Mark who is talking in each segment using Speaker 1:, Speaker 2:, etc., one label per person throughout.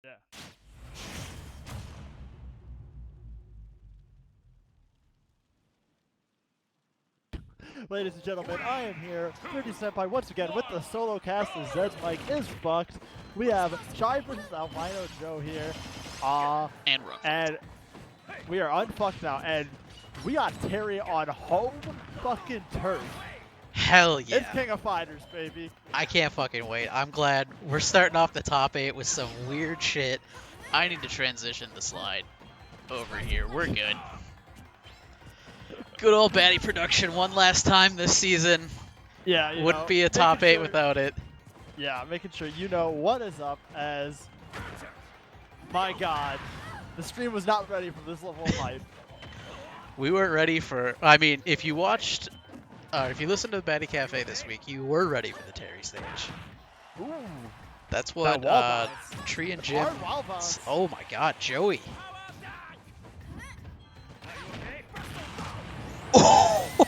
Speaker 1: Yeah. Ladies and gentlemen, I am here, 30 Senpai, once again with the solo cast. As Zed's mic is fucked. We have Chai versus Albino Joe here.
Speaker 2: And Ruff.
Speaker 1: And we are unfucked now, and we got Terry on home fucking turf.
Speaker 2: Hell yeah.
Speaker 1: It's King of Fighters, baby.
Speaker 2: I can't fucking wait. I'm glad we're starting off the top 8 with some weird shit. I need to transition the slide over here. We're good. Good old Baddy production one last time this season.
Speaker 1: Yeah,
Speaker 2: Wouldn't be a top 8 without it.
Speaker 1: Yeah, making sure you know what is up as... My god, the stream was not ready for this level of hype.
Speaker 2: We weren't ready for... I mean, if you watched... if you listened to the Baddy Cafe this week, you were ready for the Terry stage.
Speaker 1: Ooh.
Speaker 2: That's what Tree and Jim... Oh my god, Joey. Oh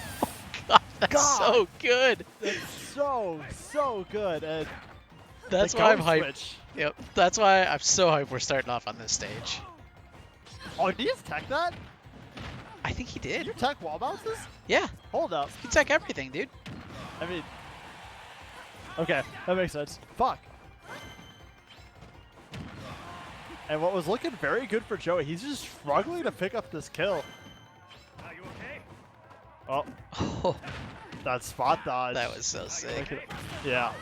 Speaker 2: god, that's so good.
Speaker 1: It's so good. And
Speaker 2: that's why I'm hyped.
Speaker 1: Switch.
Speaker 2: Yep, that's why I'm so hyped we're starting off on this stage.
Speaker 1: Oh, did he just tech that?
Speaker 2: I think he did.
Speaker 1: Did you tech wall bounces?
Speaker 2: Yeah.
Speaker 1: Hold up.
Speaker 2: You can tech everything, dude.
Speaker 1: I mean... Okay, that makes sense. Fuck. And what was looking very good for Joey, he's just struggling to pick up this kill.
Speaker 3: Are you okay?
Speaker 1: Oh,
Speaker 2: Oh,
Speaker 1: that spot dodge.
Speaker 2: that was so sick.
Speaker 1: Yeah.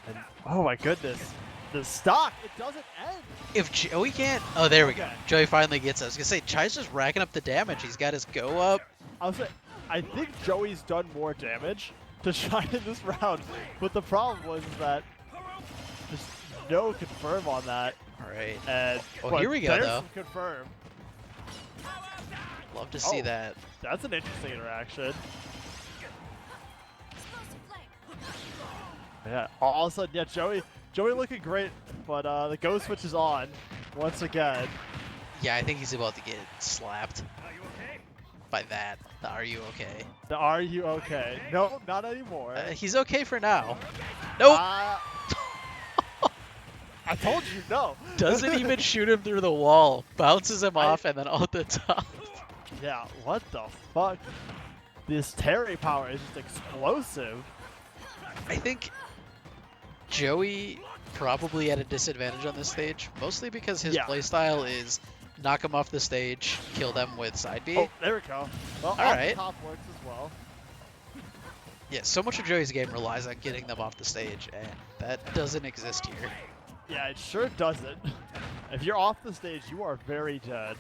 Speaker 1: And, oh my goodness. The stock, it doesn't end.
Speaker 2: If Joey can't... Oh, there we go.
Speaker 1: Okay.
Speaker 2: Joey finally gets us. I was going to say, Chai's just racking up the damage. He's got his go up.
Speaker 1: I think Joey's done more damage to Shine in this round, but the problem was that there's no confirm on that.
Speaker 2: All right.
Speaker 1: And
Speaker 2: Oh, here we go,
Speaker 1: there's
Speaker 2: though.
Speaker 1: some confirm.
Speaker 2: Love to see
Speaker 1: Oh.
Speaker 2: that.
Speaker 1: That's an interesting interaction. Yeah, all of a sudden, yeah, Joey looking great, but the ghost switch is on once again.
Speaker 2: Yeah, I think he's about to get slapped
Speaker 3: Are you okay?
Speaker 2: by that. The Are you okay?
Speaker 1: The Are you okay? No, not anymore.
Speaker 2: He's okay for now. Nope.
Speaker 1: I told you no.
Speaker 2: Doesn't even shoot him through the wall. Bounces him off and then off the top.
Speaker 1: Yeah, what the fuck? This Terry power is just explosive.
Speaker 2: I think Joey probably at a disadvantage on this stage, mostly because his playstyle is knock him off the stage, kill them with side B.
Speaker 1: Oh, there we go. Well,
Speaker 2: Alright.
Speaker 1: top works as well.
Speaker 2: Yeah, so much of Joey's game relies on getting them off the stage, and that doesn't exist here.
Speaker 1: Yeah, it sure doesn't. If you're off the stage, you are very dead.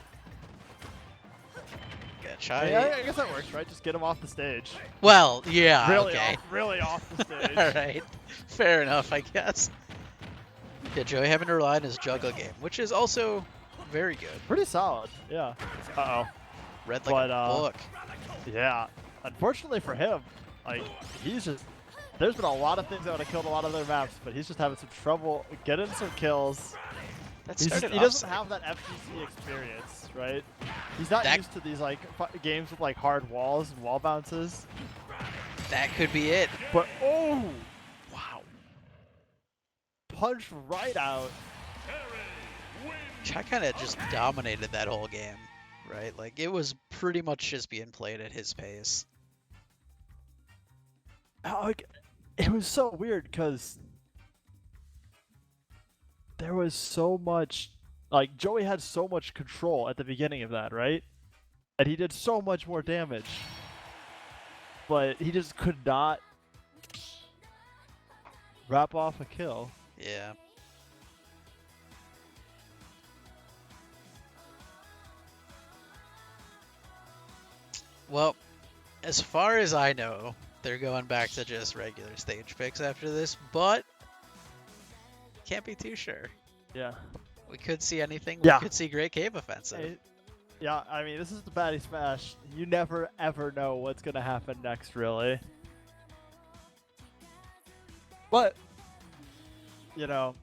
Speaker 2: Yeah, Chai.
Speaker 1: Yeah, I guess that works, right? Just get him off the stage.
Speaker 2: Well, yeah,
Speaker 1: Really
Speaker 2: okay.
Speaker 1: really off the stage.
Speaker 2: Alright, fair enough, I guess. Yeah, Joey having to rely on his juggle game, which is also very good.
Speaker 1: Pretty solid, yeah. Uh-oh.
Speaker 2: Read like a book.
Speaker 1: Yeah. Unfortunately for him, like, he's just... There's been a lot of things that would have killed a lot of other maps, but he's just having some trouble getting some kills. He doesn't have that FGC experience, right? He's not used to these like games with like hard walls and wall bounces.
Speaker 2: That could be it.
Speaker 1: But oh, wow! Punched right out.
Speaker 2: Chai kind of just dominated that whole game, right? Like it was pretty much just being played at his pace.
Speaker 1: Like, it was so weird because there was so much, like Joey had so much control at the beginning of that, right? And he did so much more damage. But he just could not wrap off a kill.
Speaker 2: Yeah. Well, as far as I know, they're going back to just regular stage picks after this, but can't be too sure.
Speaker 1: Yeah.
Speaker 2: We could see anything.
Speaker 1: Yeah.
Speaker 2: We could see Great Cave Offensive.
Speaker 1: Yeah, I mean, this is the Baddy Smash. You never, ever know what's going to happen next, really. But, you know,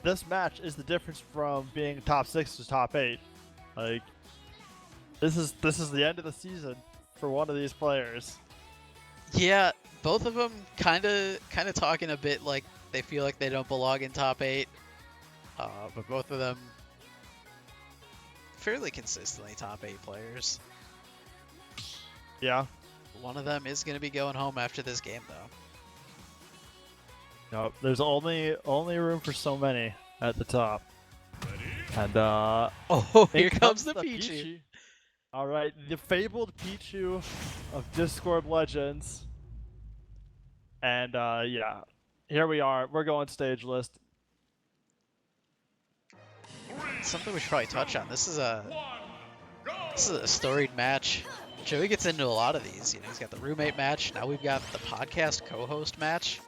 Speaker 1: this match is the difference from being top 6 to top 8. Like, this is the end of the season for one of these players.
Speaker 2: Yeah, both of them kind of talking a bit like they feel like they don't belong in top 8. but both of them fairly consistently top 8 players.
Speaker 1: Yeah.
Speaker 2: One of them is going to be going home after this game, though.
Speaker 1: Nope. There's only room for so many at the top. And
Speaker 2: oh, here comes the Pichu.
Speaker 1: All right, the fabled Pichu of Discord Legends. And yeah, here we are. We're going stage list.
Speaker 2: Something we should probably touch on. This is a storied match. Joey gets into a lot of these. You know, he's got the roommate match. Now we've got the podcast co-host match.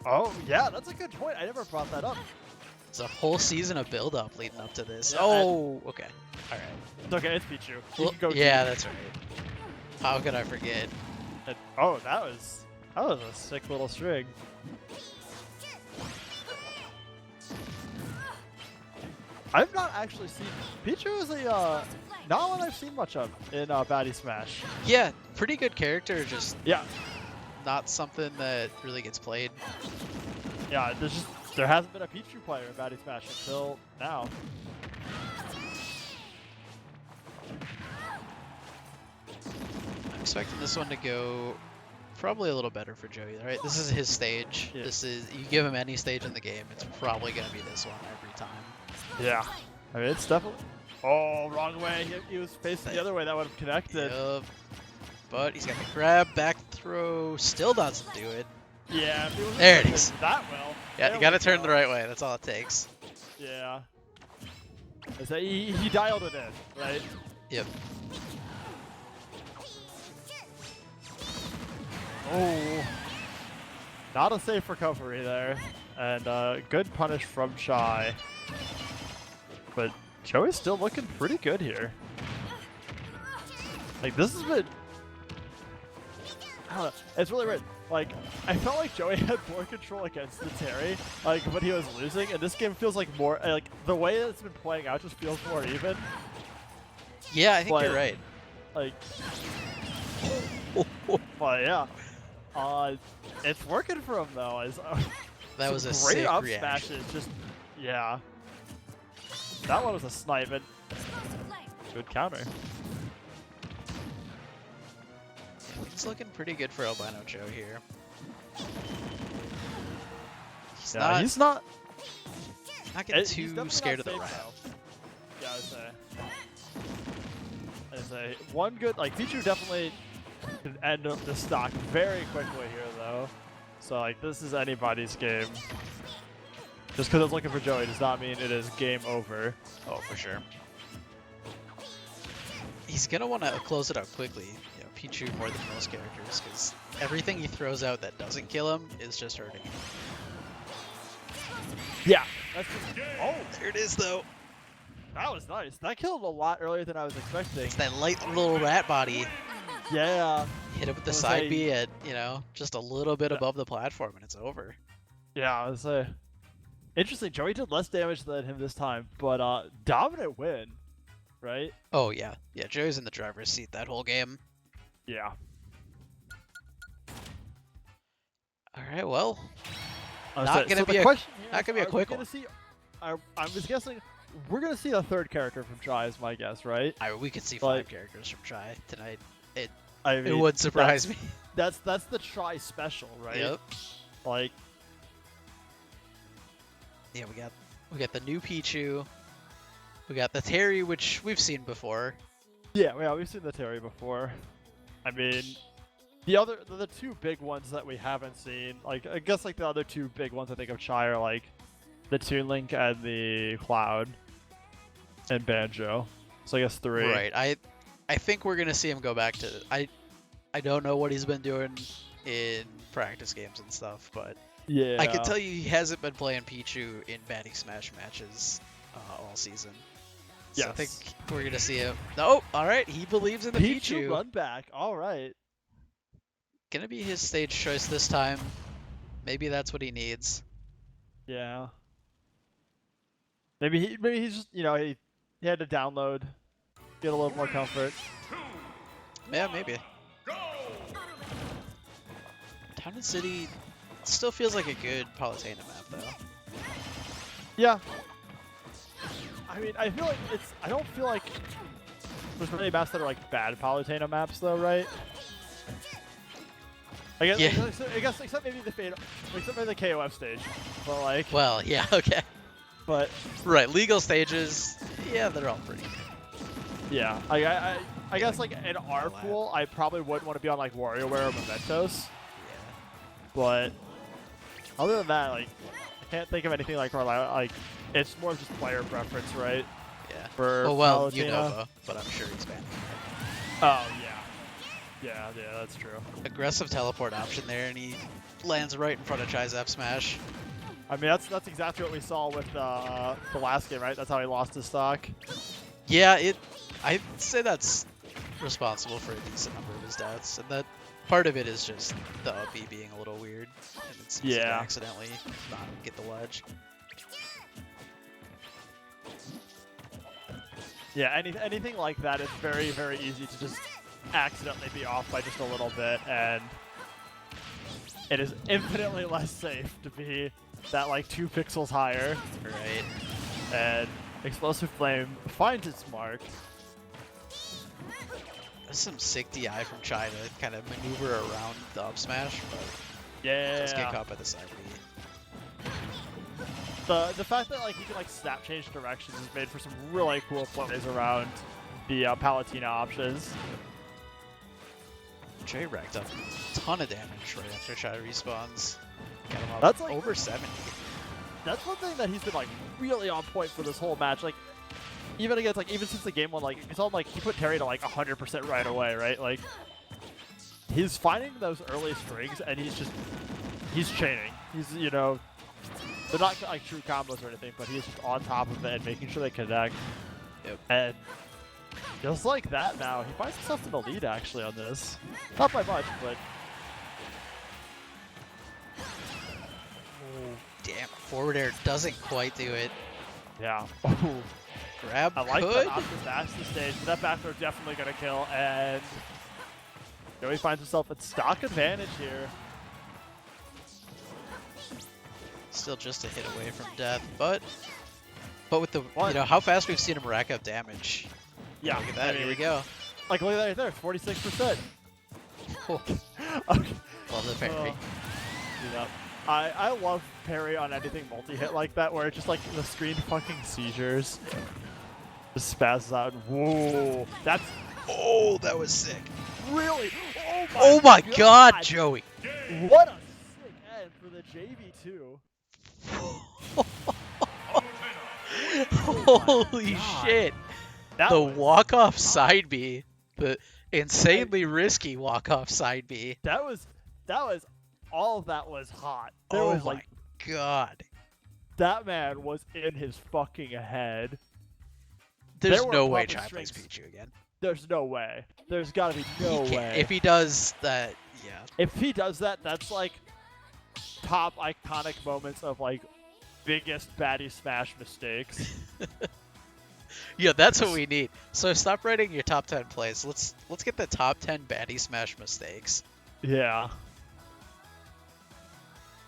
Speaker 1: Oh yeah, that's a good point. I never brought that up.
Speaker 2: It's a whole season of build-up leading up to this.
Speaker 1: Yeah,
Speaker 2: oh, okay. All right.
Speaker 1: It's okay. It's Pichu.
Speaker 2: Well, yeah, that's right. How could I forget?
Speaker 1: And, oh, that was a sick little string. I've not actually seen Pichu is a not one I've seen much of in Baddy Smash.
Speaker 2: Yeah, pretty good character. Just
Speaker 1: Yeah.
Speaker 2: Not something that really gets played.
Speaker 1: Yeah, there hasn't been a Pichu player in Baddy Smash until now.
Speaker 2: I'm expecting this one to go probably a little better for Joey, right? This is his stage. Yeah. You give him any stage in the game, it's probably going to be this one every time.
Speaker 1: Yeah. I mean, it's definitely... Oh, wrong way. He was facing the other way. That would have connected.
Speaker 2: Yep. But he's got the grab, back throw, still doesn't do it.
Speaker 1: Yeah,
Speaker 2: there it is.
Speaker 1: That well.
Speaker 2: Yeah, you gotta turn the right way. That's all it takes.
Speaker 1: Yeah. He dialed it in, right?
Speaker 2: Yep.
Speaker 1: Oh. Not a safe recovery there. And good punish from Shy. But Joey's still looking pretty good here. Like, this has been... I don't know. It's really weird. Like, I felt like Joey had more control against the Terry, like, when he was losing, and this game feels like more, like, the way that it's been playing out just feels more even.
Speaker 2: Yeah, I think you're right.
Speaker 1: Like, but yeah. It's working for him, though.
Speaker 2: That was a
Speaker 1: great
Speaker 2: sick
Speaker 1: up
Speaker 2: reaction.
Speaker 1: smashes, just, yeah. That one was a snipe, and good counter.
Speaker 2: He's looking pretty good for Albino Joe here. He's not getting too scared of the round.
Speaker 1: Yeah, I'd say one good, like, Pichu definitely can end up the stock very quickly here, though. So, like, this is anybody's game. Just because it's looking for Joey does not mean it is game over.
Speaker 2: Oh, for sure. He's gonna want to close it out quickly. You know, Pichu more than most characters, because everything he throws out that doesn't kill him is just hurting him.
Speaker 1: Yeah. That's just, oh,
Speaker 2: there it is, though.
Speaker 1: That was nice. That killed a lot earlier than I was expecting.
Speaker 2: It's that light little rat body.
Speaker 1: Yeah.
Speaker 2: Hit it with the side B at, you know, just a little bit above the platform, and it's over.
Speaker 1: Yeah, I was interesting. Joey did less damage than him this time, but dominant win, right?
Speaker 2: Oh yeah, yeah. Joey's in the driver's seat that whole game.
Speaker 1: Yeah.
Speaker 2: All right, well, not gonna be a quick one.
Speaker 1: I was guessing we're gonna see a third character from Chai, is my guess, right?
Speaker 2: We could see 5 characters from Chai tonight.
Speaker 1: It
Speaker 2: would surprise me.
Speaker 1: That's the Chai special, right?
Speaker 2: Yep.
Speaker 1: Like.
Speaker 2: Yeah, we got the new Pichu. We got the Terry, which we've seen before.
Speaker 1: Yeah, we've seen the Terry before. I mean, the two big ones that we haven't seen, like, I guess, like, the other two big ones I think of Chai are, like, the Toon Link and the Cloud and Banjo. So I guess 3.
Speaker 2: Right. I think we're gonna see him go back to. I don't know what he's been doing in practice games and stuff, but
Speaker 1: yeah,
Speaker 2: I can tell you he hasn't been playing Pichu in Baddy Smash matches all season. So I think we're gonna see him. No, all right. He believes in the Pichu.
Speaker 1: Run back. All right.
Speaker 2: Gonna be his stage choice this time. Maybe that's what he needs.
Speaker 1: Yeah. Maybe he's just, you know, he had to download, get a little more comfort.
Speaker 2: Yeah, maybe. Town and City still feels like a good Palutena map, though.
Speaker 1: Yeah. I mean, I feel like it's. I don't feel like there's many maps that are like bad Palutena maps, though, right? I guess,
Speaker 2: Yeah.
Speaker 1: I guess except maybe the Fade, except maybe the KOF stage, but like.
Speaker 2: Well, yeah, okay.
Speaker 1: But.
Speaker 2: Right, legal stages, yeah, they're all pretty good.
Speaker 1: Yeah, I guess like in our pool, I probably wouldn't want to be on like WarioWare or Mementos.
Speaker 2: Yeah.
Speaker 1: But other than that, like I can't think of anything like it's more just player preference, right?
Speaker 2: Yeah.
Speaker 1: For
Speaker 2: well,
Speaker 1: Palutena.
Speaker 2: Unova, but I'm sure he's banned.
Speaker 1: Oh yeah, that's true.
Speaker 2: Aggressive teleport option there, and he lands right in front of Chai's F smash.
Speaker 1: I mean, that's exactly what we saw with the last game, right? That's how he lost his stock.
Speaker 2: Yeah, I'd say that's responsible for a decent number of his deaths, and that part of it is just the uppy being a little weird, and it's easy to accidentally not get the ledge.
Speaker 1: Yeah, anything like that is very, very easy to just accidentally be off by just a little bit, and it is infinitely less safe to be that like 2 pixels higher.
Speaker 2: Right.
Speaker 1: And Explosive Flame finds its mark.
Speaker 2: That's some sick DI from Chai to kind of maneuver around the up smash, but
Speaker 1: yeah,
Speaker 2: just get caught by the side B.
Speaker 1: The fact that like you can like snap change directions is made for some really cool plays around the Palutena options.
Speaker 2: Jay racked up a ton of damage right after Chai respawns. Got him up
Speaker 1: That's like
Speaker 2: over 70.
Speaker 1: That's one thing that he's been like really on point for this whole match. Like even since the game one, like it's all like he put Terry to like 100% right away, right? Like he's finding those early strings and he's chaining. He's they're not like true combos or anything, but he's just on top of it and making sure they connect.
Speaker 2: Yep.
Speaker 1: And just like that now, he finds himself in the lead actually on this. Not by much, but
Speaker 2: Damn, forward air doesn't quite do it.
Speaker 1: yeah.
Speaker 2: Grab
Speaker 1: I like
Speaker 2: could.
Speaker 1: that option dash the stage, but that back throw definitely gonna kill, and Joey finds himself at stock advantage here.
Speaker 2: Still just a hit away from death, but with the how fast we've seen him rack up damage.
Speaker 1: Yeah,
Speaker 2: Look at that. Here we go.
Speaker 1: Like look at that right there, 46%. Okay.
Speaker 2: Love the parry.
Speaker 1: Yeah. I love parry on anything multi-hit like that, where it's just like the screen fucking seizures. Just spazzes out. Whoa, that's
Speaker 2: that was sick.
Speaker 1: really.
Speaker 2: Oh my God, Joey.
Speaker 1: What a sick end for the JV2.
Speaker 2: Holy shit. The walk-off side B. The insanely risky walk-off side B.
Speaker 1: That was all of that was hot. There
Speaker 2: Oh
Speaker 1: was
Speaker 2: my God.
Speaker 1: That man was in his fucking head.
Speaker 2: There's no way Chai plays Pichu again.
Speaker 1: There's no way. There's gotta be no way.
Speaker 2: If he does that, yeah.
Speaker 1: If he does that, that's like top iconic moments of like biggest Baddy Smash mistakes.
Speaker 2: Yeah, that's what we need. So stop writing your top 10 plays. Let's get the top 10 Baddy Smash mistakes.
Speaker 1: Yeah.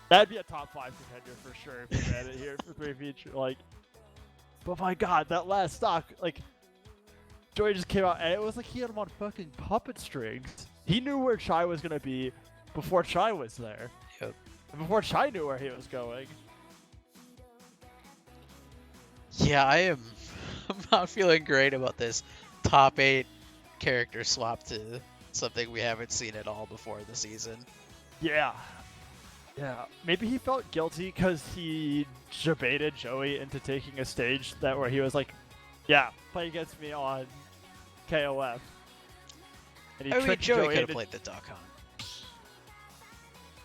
Speaker 1: That'd be a top 5 contender for sure if we had it here for 3 feature. Like, but my God, that last stock, like, Joey just came out and it was like he had him on fucking puppet strings. He knew where Chai was gonna be before Chai was there.
Speaker 2: Yep.
Speaker 1: And before Chai knew where he was going.
Speaker 2: Yeah, I'm not feeling great about this top 8 character swap to something we haven't seen at all before the season.
Speaker 1: Yeah. Yeah. Maybe he felt guilty because he debated Joey into taking a stage where he was like, yeah, play against me on KOF. And
Speaker 2: I mean, Joey could have
Speaker 1: into...
Speaker 2: played the Duck Hunt.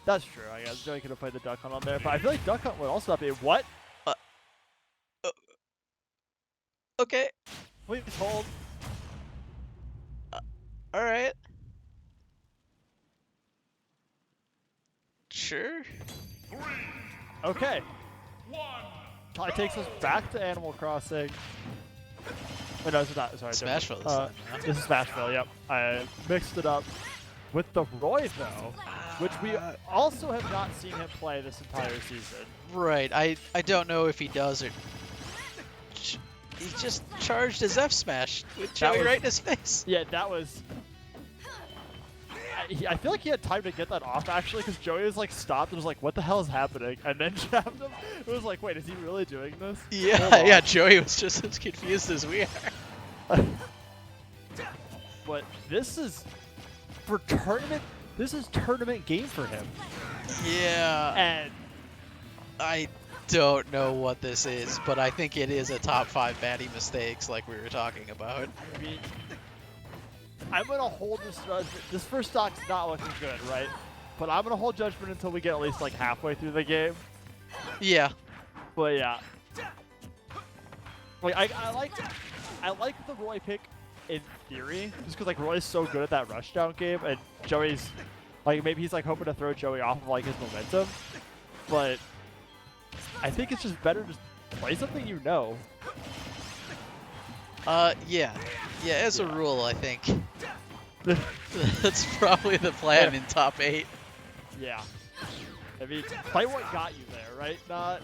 Speaker 1: That's true, I guess. Joey could have played the Duck Hunt on there, but I feel like Duck Hunt would also not be... What?
Speaker 2: Okay.
Speaker 1: Please hold.
Speaker 2: Alright. Sure.
Speaker 1: Okay. Chai takes us back to Animal Crossing. Oh, no, this is not. Sorry.
Speaker 2: Smashville this time, huh?
Speaker 1: This is Smashville, yep. I mixed it up with the Roy, though, which we also have not seen him play this entire season.
Speaker 2: Right. I don't know if he does or... he just charged his F smash with Joey right in his face.
Speaker 1: Yeah, that was. I feel like he had time to get that off actually, because Joey was like stopped and was like, "What the hell is happening?" And then jabbed him. It was like, "Wait, is he really doing this?"
Speaker 2: Yeah, yeah. Joey was just as confused as we are.
Speaker 1: But this is for tournament. This is tournament game for him.
Speaker 2: Yeah.
Speaker 1: And
Speaker 2: I don't know what this is, but I think it is a top 5 Baddy mistakes like we were talking about.
Speaker 1: I mean, I'm gonna hold this judgment. This first stock's not looking good, right? But I'm gonna hold judgment until we get at least like halfway through the game.
Speaker 2: Yeah.
Speaker 1: But yeah, like I like the Roy pick in theory, just because like Roy's so good at that rushdown game, and Joey's like maybe he's like hoping to throw Joey off of like his momentum, but I think it's just better to just play something you know.
Speaker 2: Yeah. Yeah, as a rule, I think that's probably the plan in top 8.
Speaker 1: Yeah. I mean, play what got you there, right? Not...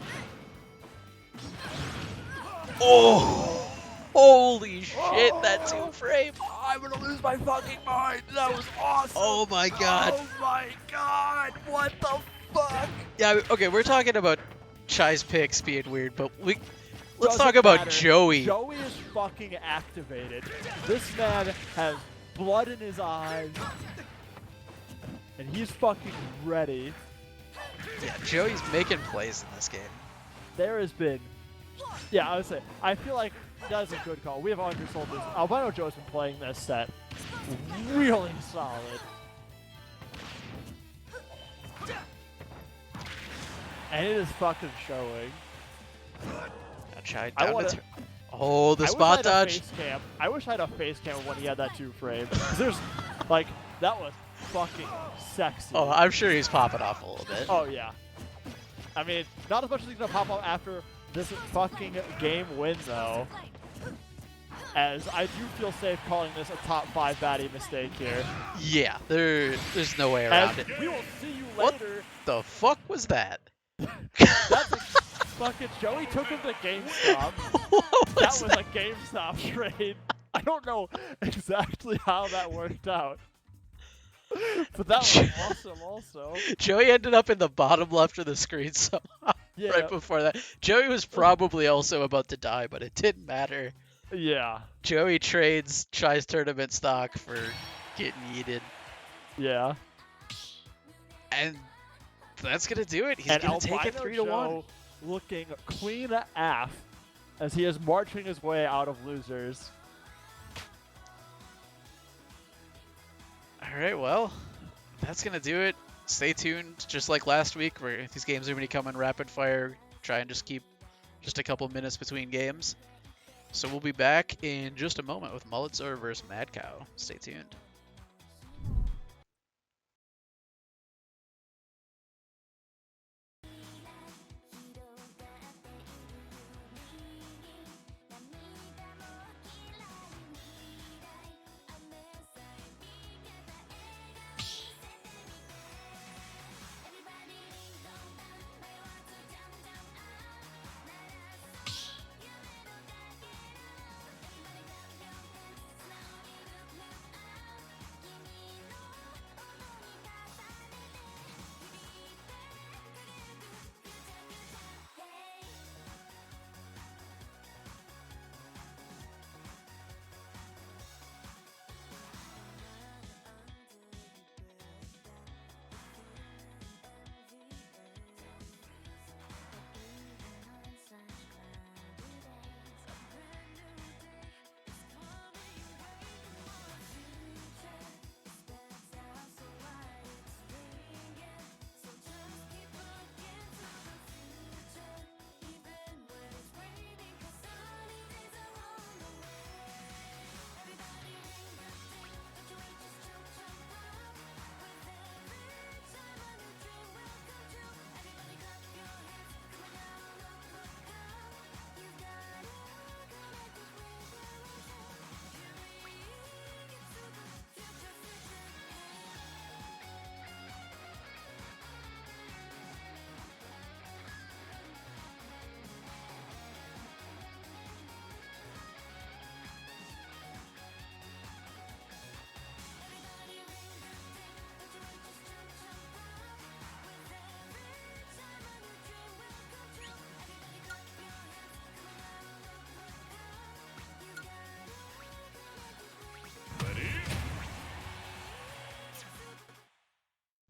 Speaker 2: Oh! Holy shit, that 2-frame!
Speaker 1: I'm gonna lose my fucking mind! That was awesome!
Speaker 2: Oh my god!
Speaker 1: Oh my god! What the fuck?
Speaker 2: Yeah, okay, we're talking about Chai's picks being weird, but let's
Speaker 1: Doesn't
Speaker 2: talk about
Speaker 1: matter.
Speaker 2: Joey.
Speaker 1: Joey is fucking activated. This man has blood in his eyes. And he's fucking ready.
Speaker 2: Yeah, Joey's making plays in this game.
Speaker 1: There has been... Yeah, I would say, I feel like that's a good call. We have undersold this. Albino Joe's been playing this set really solid. And it is fucking showing.
Speaker 2: Now Chai
Speaker 1: I
Speaker 2: down
Speaker 1: wanna-
Speaker 2: to oh, the spot dodge.
Speaker 1: I wish I had a face cam when he had that 2-frame. There's, like, that was fucking sexy.
Speaker 2: Oh, I'm sure he's popping off a little bit.
Speaker 1: Oh, yeah. I mean, not as much as he's gonna pop up after this fucking game win, though. As I do feel safe calling this a top 5 Baddy mistake here.
Speaker 2: Yeah, there's no way around it.
Speaker 1: We will see you
Speaker 2: What
Speaker 1: later.
Speaker 2: the fuck was that?
Speaker 1: That's a fucking Joey took him to GameStop.
Speaker 2: What
Speaker 1: That
Speaker 2: was
Speaker 1: was a GameStop trade. I don't know exactly how that worked out. But that was awesome also.
Speaker 2: Joey ended up in the bottom left of the screen somehow
Speaker 1: Yeah.
Speaker 2: right before that. Joey was probably also about to die, but it didn't matter.
Speaker 1: Yeah.
Speaker 2: Joey trades Chai's tournament stock for getting yeeted.
Speaker 1: Yeah.
Speaker 2: And that's going to do it. He's
Speaker 1: And
Speaker 2: going to take it
Speaker 1: Albino
Speaker 2: 3-1.
Speaker 1: Joe looking clean AF as he is marching his way out of losers.
Speaker 2: All right, well, that's going to do it. Stay tuned, just like last week, where these games are going to come in rapid fire. Try and just keep just a couple minutes between games. So we'll be back in just a moment with Mullitzer versus Mad Cow. Stay tuned.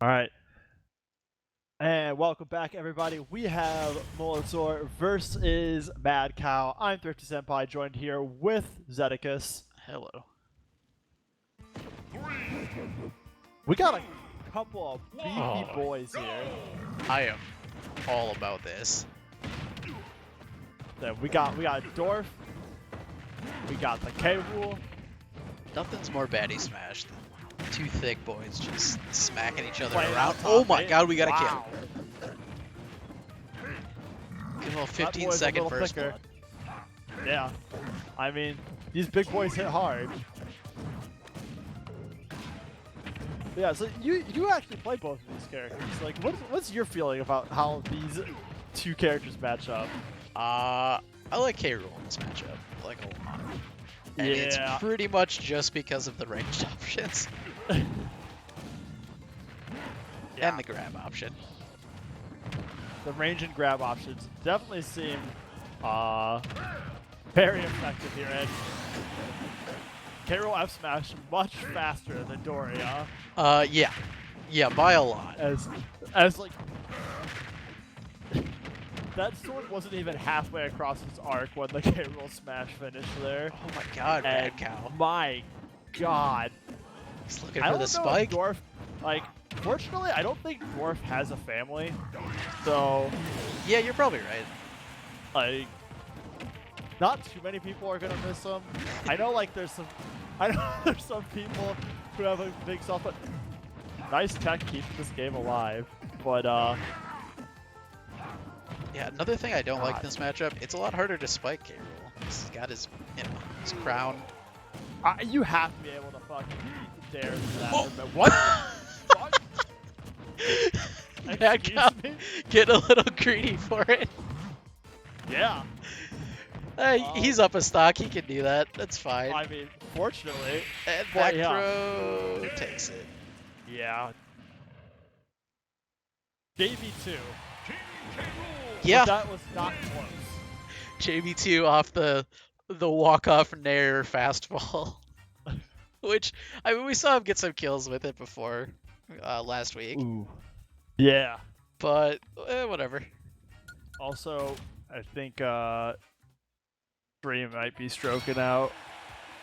Speaker 1: All right. And welcome back, everybody. We have Molitor versus Mad Cow. I'm Thrifty Senpai, joined here with Zedicus.
Speaker 2: Hello.
Speaker 1: We got a couple of beefy boys here.
Speaker 2: I am all about this.
Speaker 1: Then we got Dorf. We got the K-Rule.
Speaker 2: Nothing's more Baddy Smash than two thick boys just smacking each other
Speaker 1: Playing
Speaker 2: around.
Speaker 1: on
Speaker 2: Oh
Speaker 1: top,
Speaker 2: my
Speaker 1: man.
Speaker 2: god, we got a
Speaker 1: Wow.
Speaker 2: kill. Give him a
Speaker 1: That
Speaker 2: 15-second
Speaker 1: boy's a little
Speaker 2: first
Speaker 1: thicker.
Speaker 2: blood.
Speaker 1: Yeah. I mean, these big boys hit hard. Yeah, so you actually play both of these characters. Like, what's your feeling about how these two characters match up?
Speaker 2: I like K-Rule in this matchup, like a lot. And it's
Speaker 1: Yeah.
Speaker 2: pretty much just because of the ranged options.
Speaker 1: Yeah.
Speaker 2: And the grab option.
Speaker 1: The range and grab options definitely seem very effective here. And K-Rool F smash much faster than Doria.
Speaker 2: Yeah. Yeah, by a lot.
Speaker 1: As like that sword wasn't even halfway across his arc when the K-Rool smash finished there.
Speaker 2: Oh my god,
Speaker 1: And
Speaker 2: Mad Cow.
Speaker 1: my god.
Speaker 2: He's looking
Speaker 1: I
Speaker 2: for
Speaker 1: don't
Speaker 2: the
Speaker 1: know
Speaker 2: spike.
Speaker 1: if Dwarf, like, fortunately, I don't think Dwarf has a family. So,
Speaker 2: Yeah, you're probably right.
Speaker 1: like, not too many people are gonna miss him. I know, like, there's some people who have a big self, but nice tech keeps this game alive. But
Speaker 2: Yeah, another thing I don't like in this matchup, it's a lot harder to spike K-Rool. He's got his, his crown.
Speaker 1: you have to be able to fucking dare for that.
Speaker 2: Oh.
Speaker 1: What? What?
Speaker 2: Mad Cow
Speaker 1: Excuse me?
Speaker 2: getting a little greedy for it.
Speaker 1: Yeah.
Speaker 2: He's up a stock, he can do that. That's fine.
Speaker 1: I mean, fortunately.
Speaker 2: And
Speaker 1: but
Speaker 2: back
Speaker 1: yeah.
Speaker 2: throw takes it.
Speaker 1: Yeah. JV2.
Speaker 2: Yeah,
Speaker 1: But that was not close.
Speaker 2: JV2 off the walk-off nair fastball. Which, I mean, we saw him get some kills with it before last week.
Speaker 1: Ooh. Yeah.
Speaker 2: But, whatever.
Speaker 1: Also, I think Dream might be stroking out.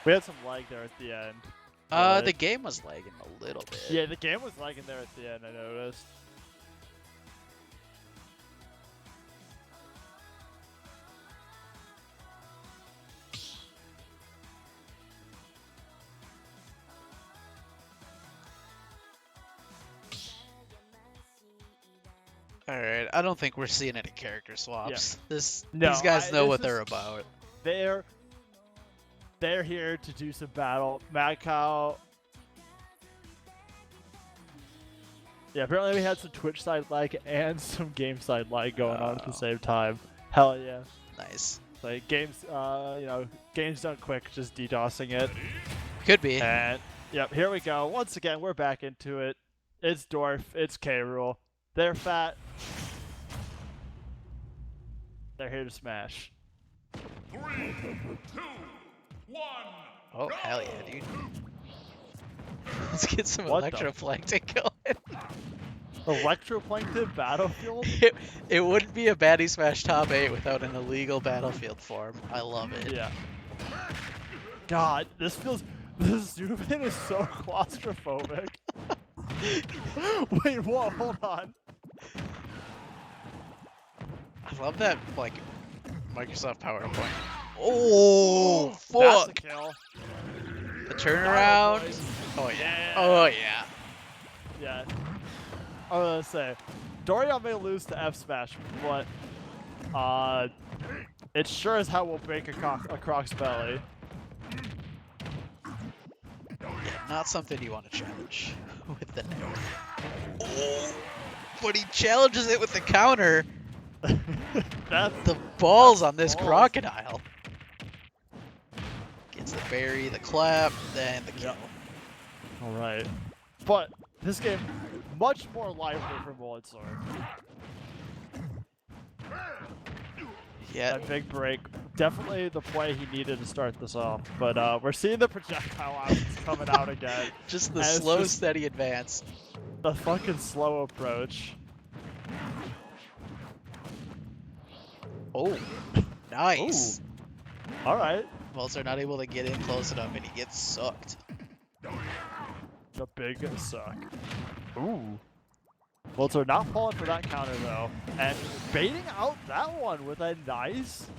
Speaker 1: We had some lag there at the end.
Speaker 2: The game was lagging a little bit.
Speaker 1: Yeah, the game was lagging there at the end, I noticed.
Speaker 2: Alright, I don't think we're seeing any character swaps.
Speaker 1: No,
Speaker 2: These guys know what
Speaker 1: this
Speaker 2: they're
Speaker 1: is-
Speaker 2: about.
Speaker 1: They're here to do some battle. Mad Cow. Yeah, apparently we had some Twitch side lag and some game side lag going on at the
Speaker 2: Oh.
Speaker 1: same time. Hell yeah.
Speaker 2: Nice.
Speaker 1: Like games, games done quick, just DDoSing it.
Speaker 2: Could be.
Speaker 1: And yep, here we go. Once again, we're back into it. It's Dorf. It's K-Rool. They're fat. They're here to smash.
Speaker 3: 3, 2, 1.
Speaker 2: Oh, hell yeah, dude. Let's get some
Speaker 1: What the-
Speaker 2: electroplankton going.
Speaker 1: Electroplankton Battlefield?
Speaker 2: It wouldn't be a Baddy Smash top 8 without an illegal battlefield form. I love it.
Speaker 1: Yeah. God, this zoom in is so claustrophobic. Wait, what? Hold on.
Speaker 2: I love that, like, Microsoft PowerPoint. Oh,
Speaker 1: That's
Speaker 2: fuck!
Speaker 1: a kill.
Speaker 2: The turnaround.
Speaker 1: boys.
Speaker 2: Oh, yeah.
Speaker 1: Yeah.
Speaker 2: Oh, yeah.
Speaker 1: Yeah. I was gonna say, Doria may lose to F Smash, but it sure as hell will break a Croc's belly.
Speaker 2: Not something you want to challenge with the nair. Oh, but he challenges it with the counter.
Speaker 1: That's
Speaker 2: The balls on this
Speaker 1: balls.
Speaker 2: crocodile. Gets the berry, the clap, then the kill.
Speaker 1: all right. But this game, much more lively for Molitor.
Speaker 2: Yeah,
Speaker 1: That big break, definitely the play he needed to start this off. But we're seeing the projectile options coming out again.
Speaker 2: just the
Speaker 1: And it's
Speaker 2: slow,
Speaker 1: just-
Speaker 2: steady advance.
Speaker 1: The fucking slow approach.
Speaker 2: Oh, nice.
Speaker 1: Ooh. All right.
Speaker 2: Meltzer not able to get in close enough, and he gets sucked.
Speaker 1: The big suck. Ooh. Meltzer not falling for that counter though, and baiting out that one with a nice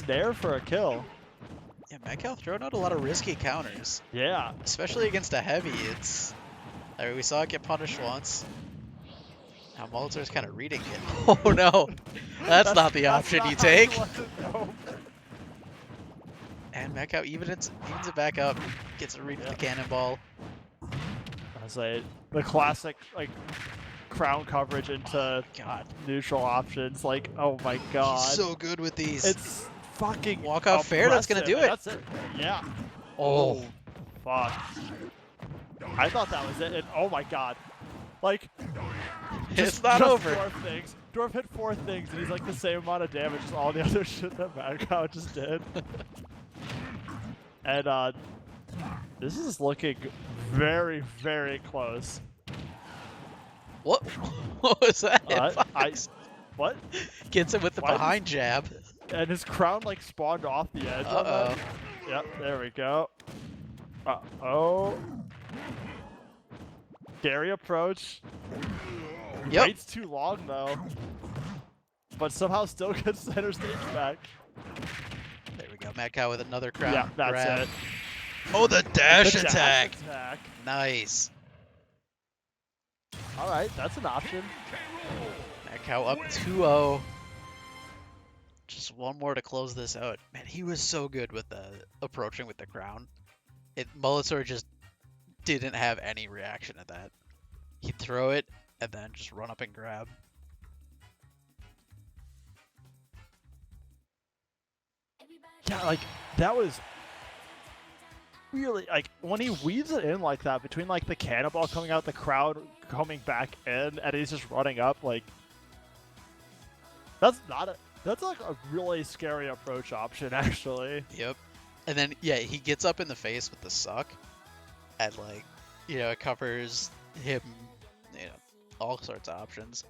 Speaker 1: nair for a kill.
Speaker 2: Yeah, Metcalf throwing out a lot of risky counters.
Speaker 1: Yeah.
Speaker 2: Especially against a heavy. It's we saw it get punished once. Now Meltzer's kind of reading it. Oh no, that's not the option you take. And Metcalf evens it back up, gets a read with the cannonball.
Speaker 1: I say the classic like crown coverage into neutral options. Like, oh my god.
Speaker 2: He's so good with these.
Speaker 1: It's fucking
Speaker 2: walk out fair. That's gonna do it.
Speaker 1: That's it. Yeah.
Speaker 2: Oh,
Speaker 1: fuck. I thought that was it. And, oh my god. Like,
Speaker 2: it's not over.
Speaker 1: Dwarf hit 4 things, and he's like the same amount of damage as all the other shit that Madcow just did. And this is looking very, very close.
Speaker 2: What? What was that?
Speaker 1: What?
Speaker 2: Gets him with the behind jab.
Speaker 1: And his crown like spawned off the edge.
Speaker 2: Uh-oh.
Speaker 1: Yep, there we go. Uh-oh. Scary approach.
Speaker 2: Yep.
Speaker 1: Waits too long though. But somehow still gets center stage back.
Speaker 2: There we go. Metcalf with another crown.
Speaker 1: Yeah, that's
Speaker 2: grab.
Speaker 1: it.
Speaker 2: Oh, the dash
Speaker 1: The
Speaker 2: attack.
Speaker 1: dash attack.
Speaker 2: Nice.
Speaker 1: Alright, that's an option.
Speaker 2: Metcalf up 2-0. Just one more to close this out. Man, he was so good with the approaching with the crown. Molotov just didn't have any reaction at that. He'd throw it and then just run up and grab.
Speaker 1: Yeah, like, that was really, like, when he weaves it in like that, between, like, the cannonball coming out, the crowd coming back in, and he's just running up, like, that's like a really scary approach option, actually.
Speaker 2: Yep. And then, yeah, he gets up in the face with the suck, and, like, you know, it covers him, you know, all sorts of options.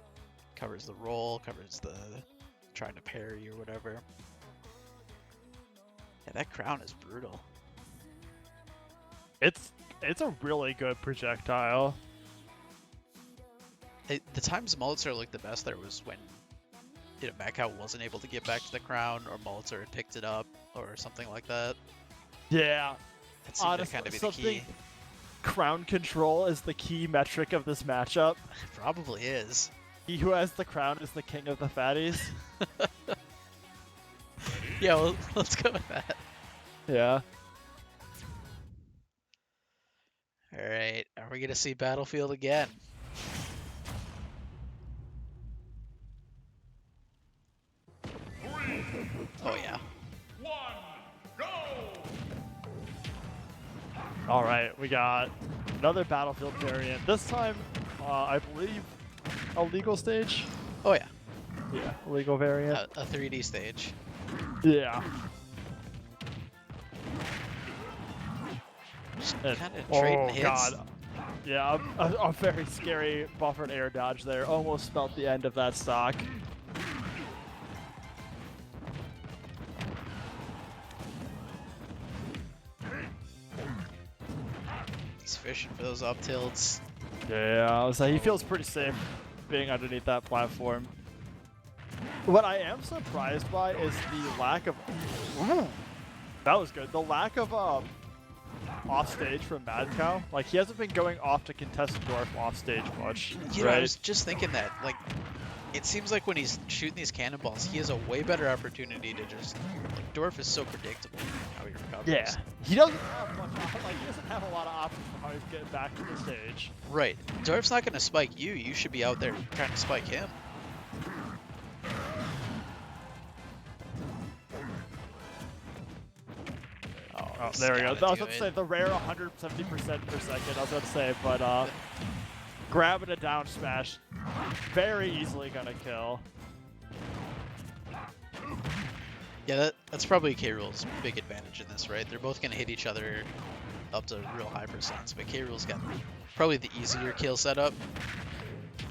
Speaker 2: Covers the roll, covers the trying to parry or whatever. Yeah, that crown is brutal.
Speaker 1: It's a really good projectile.
Speaker 2: The times Molotov looked the best there was when, you know, Metcalf wasn't able to get back to the crown, or Molotov had picked it up, or something like that.
Speaker 1: Yeah.
Speaker 2: That seemed to kind of be the key.
Speaker 1: Crown control is the key metric of this matchup.
Speaker 2: It probably is.
Speaker 1: He who has the crown is the king of the fatties.
Speaker 2: Yeah, well, let's go with that.
Speaker 1: Yeah.
Speaker 2: Alright, are we going to see Battlefield again? Oh yeah.
Speaker 3: 1, go!
Speaker 1: Alright, we got another Battlefield variant. This time, I believe, a legal stage?
Speaker 2: Oh yeah.
Speaker 1: Yeah, legal variant.
Speaker 2: A 3D stage.
Speaker 1: Yeah.
Speaker 2: Kind of trading hits.
Speaker 1: God. Yeah, a very scary buffered air dodge there. Almost spelt the end of that stock.
Speaker 2: He's fishing for those up tilts.
Speaker 1: Yeah, so he feels pretty safe being underneath that platform. What I am surprised by is the lack of... Ooh, that was good. The lack of off stage from Madcow. Like, he hasn't been going off to contest Dwarf off stage much.
Speaker 2: You know, I was just thinking that, like, it seems like when he's shooting these cannonballs, he has a way better opportunity to just... Like, Dwarf is so predictable how he recovers.
Speaker 1: Yeah, he doesn't have much, like, he doesn't have a lot of options for how he's getting back to the stage.
Speaker 2: Right. Dwarf's not going to spike you. You should be out there trying to spike him.
Speaker 1: Oh, there we go. I was about to say the rare 170% per second, I was about to say, but grabbing a down smash, very easily gonna kill.
Speaker 2: Yeah, that's probably K-Rool's big advantage in this, right? They're both gonna hit each other up to real high percents, but K-Rool's got probably the easier kill setup.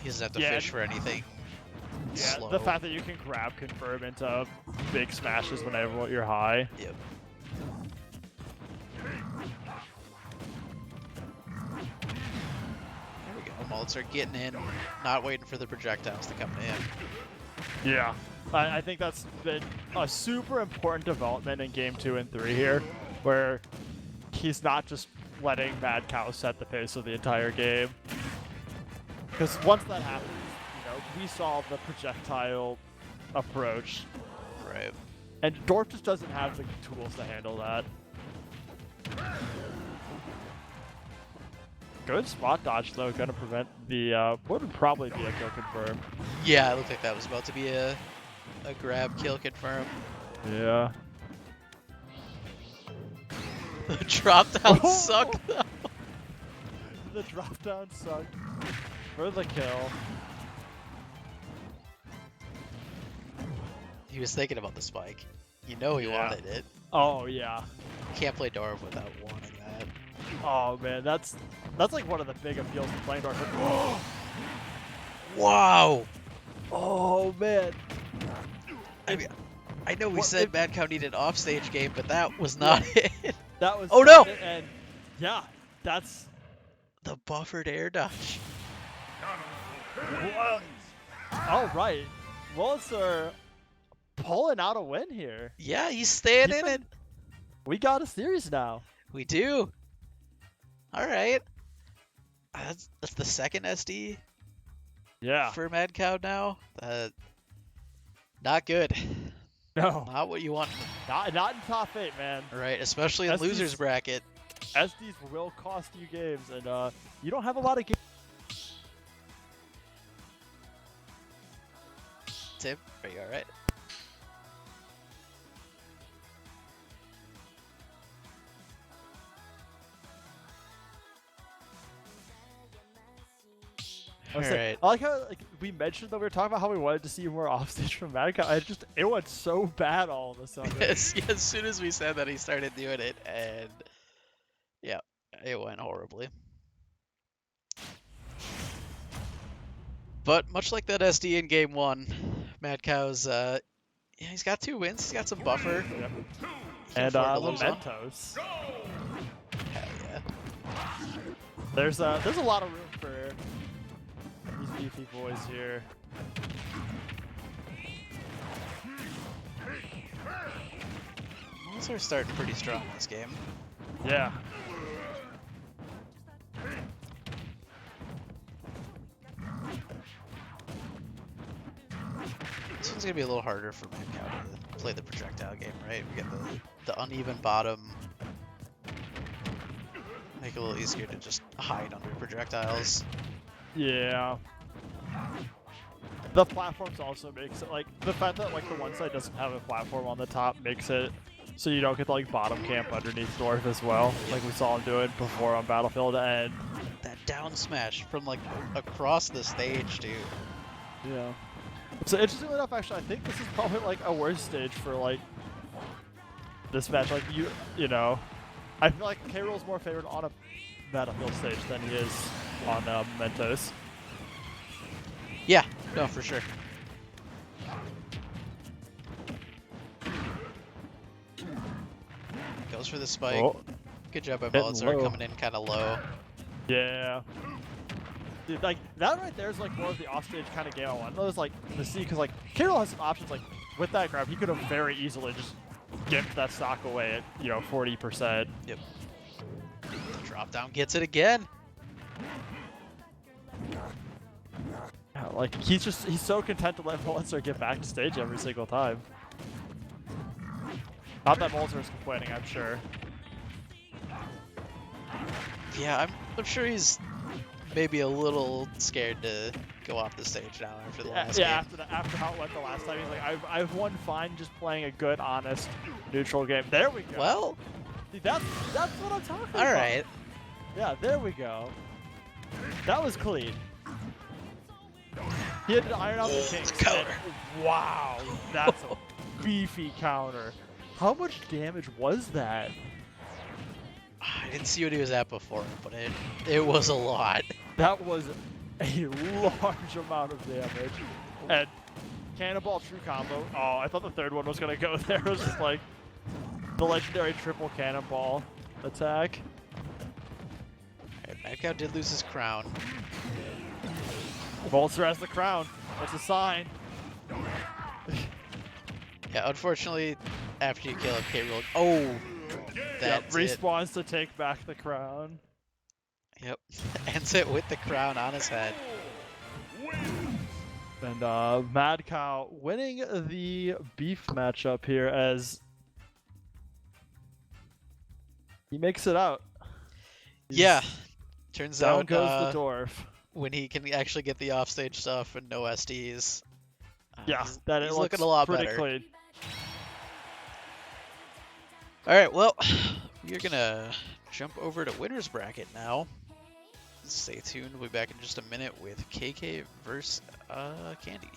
Speaker 2: He doesn't have to fish for anything slow.
Speaker 1: The fact that you can grab confirm into big smashes whenever you're high.
Speaker 2: Yep. There we go. Mults are getting in, not waiting for the projectiles to come in.
Speaker 1: Yeah. I think that's been a super important development in Game 2 and 3 here, where he's not just letting Mad Cow set the pace of the entire game. Because once that happens, you know, we saw the projectile approach.
Speaker 2: Right.
Speaker 1: And Dorf just doesn't have the tools to handle that. Good spot dodge, though, gonna prevent the, what would probably be a kill confirm.
Speaker 2: Yeah, it looked like that was about to be a grab kill confirm.
Speaker 1: Yeah.
Speaker 2: The drop down sucked though.
Speaker 1: The drop down sucked for the kill.
Speaker 2: He was thinking about the spike. You know he wanted it.
Speaker 1: Oh yeah.
Speaker 2: Can't play Dorf without wanting that.
Speaker 1: Oh man, that's like one of the big appeals to playing Dorf.
Speaker 2: Wow.
Speaker 1: Oh man.
Speaker 2: I mean, I know we said Mad Cow needed an offstage game, but that was not it.
Speaker 1: That was.
Speaker 2: Oh no!
Speaker 1: And yeah, that's
Speaker 2: the buffered air dodge.
Speaker 1: All right, Wallace are pulling out a win here.
Speaker 2: Yeah, he's staying in it.
Speaker 1: We got a series now.
Speaker 2: We do. All right. That's the second SD.
Speaker 1: Yeah.
Speaker 2: For Mad Cow now. Not good.
Speaker 1: No.
Speaker 2: Not what you want.
Speaker 1: Not in top 8, man.
Speaker 2: Right, especially in losers bracket.
Speaker 1: SDs will cost you games, and you don't have a lot of games.
Speaker 2: Tim, are you all right?
Speaker 1: I like how we mentioned that we were talking about how we wanted to see more offstage from Mad Cow. It went so bad all of a sudden.
Speaker 2: Yes, as soon as we said that, he started doing it, and yeah, it went horribly. But much like that SD in Game 1, Mad Cow's, yeah, he's got 2 wins. He's got some buffer.
Speaker 1: Yep. And Mementos.
Speaker 2: Hell yeah.
Speaker 1: There's a lot of room for these beefy boys here.
Speaker 2: These are starting pretty strong in this game.
Speaker 1: Yeah.
Speaker 2: This one's gonna be a little harder for Mad Cow to play the projectile game, right? We get the uneven bottom. Make it a little easier to just hide under projectiles.
Speaker 1: Yeah. The platforms also makes it, like, the fact that, like, the one side doesn't have a platform on the top makes it so you don't get to, like, bottom camp underneath Dorf as well, like we saw him do it before on Battlefield, and...
Speaker 2: That down smash from, like, across the stage, dude.
Speaker 1: Yeah. So, interestingly enough, actually, I think this is probably, like, a worse stage for, like, this match. Like, you know, I feel like K-Rool's more favored on a Battlefield stage than he is on Mentos.
Speaker 2: Yeah, no, for sure. Goes for the spike.
Speaker 1: Oh.
Speaker 2: Good job by Molotov coming in kind of low.
Speaker 1: Yeah. Dude, like, that right there is, like, more of the offstage kind of game I want. Those, like, to see, because, like, K-Rool has some options, like, with that grab, he could have very easily just gimped that stock away at, you know, 40%.
Speaker 2: Yep. The drop down gets it again.
Speaker 1: Yeah, like, he's so content to let Molotov get back to stage every single time. Not that Molotov is complaining, I'm sure.
Speaker 2: Yeah, I'm sure he's maybe a little scared to go off the stage now after the last game.
Speaker 1: After how it went the last time, he's like, I've won fine just playing a good, honest, neutral game. There we go.
Speaker 2: Well,
Speaker 1: dude, that's what I'm talking about.
Speaker 2: All right.
Speaker 1: Yeah, there we go. That was clean. He had to iron out the kinks.
Speaker 2: Counter.
Speaker 1: Wow, that's a beefy counter. How much damage was that?
Speaker 2: I didn't see what he was at before, but it was a lot.
Speaker 1: That was a large amount of damage. And Cannonball true combo. Oh, I thought the third one was gonna go there. It was just like the legendary triple Cannonball attack.
Speaker 2: Alright, Mad Cow did lose his crown.
Speaker 1: Volter has the crown. That's a sign.
Speaker 2: Yeah, unfortunately, after you kill him, K-Roll. Oh! That's it.
Speaker 1: Respawns to take back the crown.
Speaker 2: Yep. Ends it with the crown on his head.
Speaker 1: And Mad Cow winning the beef matchup here as he makes it out.
Speaker 2: Yeah. Turns
Speaker 1: Down
Speaker 2: out
Speaker 1: goes the dwarf.
Speaker 2: when he can actually get the offstage stuff and no SDs.
Speaker 1: Yeah,
Speaker 2: he's looking a lot
Speaker 1: pretty
Speaker 2: better.
Speaker 1: clean.
Speaker 2: Alright, well, we're gonna jump over to winner's bracket now. Stay tuned, we'll be back in just a minute with KK versus Candy.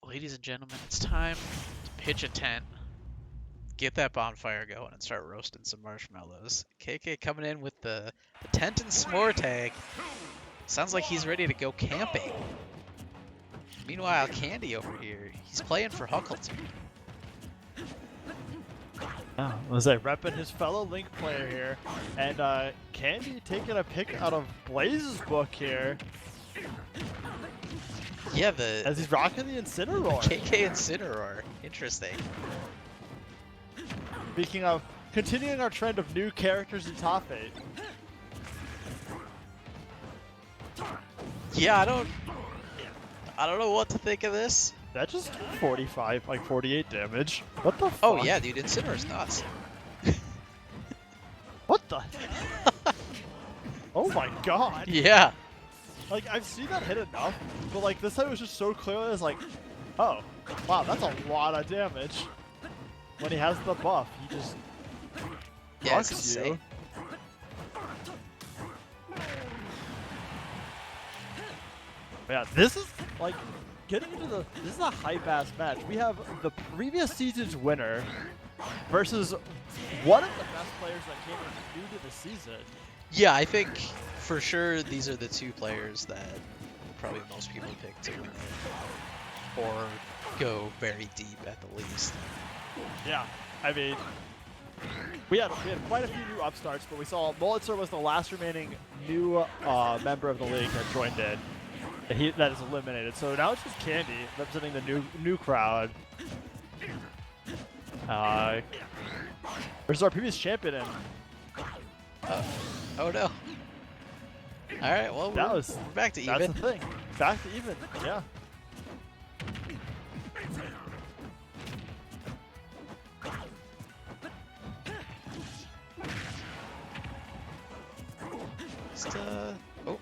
Speaker 2: Ladies and gentlemen, it's time to pitch a tent, get that bonfire going, and start roasting some marshmallows. KK coming in with the tent and s'more tag. Sounds like he's ready to go camping. Meanwhile, Candy over here, he's playing for Huckleton.
Speaker 1: Oh, was I repping his fellow Link player here, and Candy taking a pick out of Blaze's book here.
Speaker 2: Yeah,
Speaker 1: as he's rocking the Incineroar.
Speaker 2: KK Incineroar. Interesting.
Speaker 1: Speaking of continuing our trend of new characters in top 8.
Speaker 2: Yeah, I don't know what to think of this.
Speaker 1: That just 45, like 48 damage. What the fuck?
Speaker 2: Oh yeah, dude, Incineroar's nuts.
Speaker 1: What the? Oh my god.
Speaker 2: Yeah.
Speaker 1: Like, I've seen that hit enough, but like this time it was just so clearly, it's like, oh, wow, that's a lot of damage. When he has the buff, he just rocks you. Yeah, this is like getting into this is a hype ass match. We have the previous season's winner versus one of the best players that came in new to the season.
Speaker 2: Yeah, I think for sure these are the two players that probably most people pick to win it, or go very deep at the least.
Speaker 1: Yeah, I mean, we had quite a few new upstarts, but we saw Molitzer was the last remaining new member of the league that joined in. That is eliminated. So now it's just Candy representing the new crowd. Versus our previous champion. And
Speaker 2: oh no. All right, well we're back to even.
Speaker 1: That's the thing. Back to even. Yeah.
Speaker 2: Just, oh.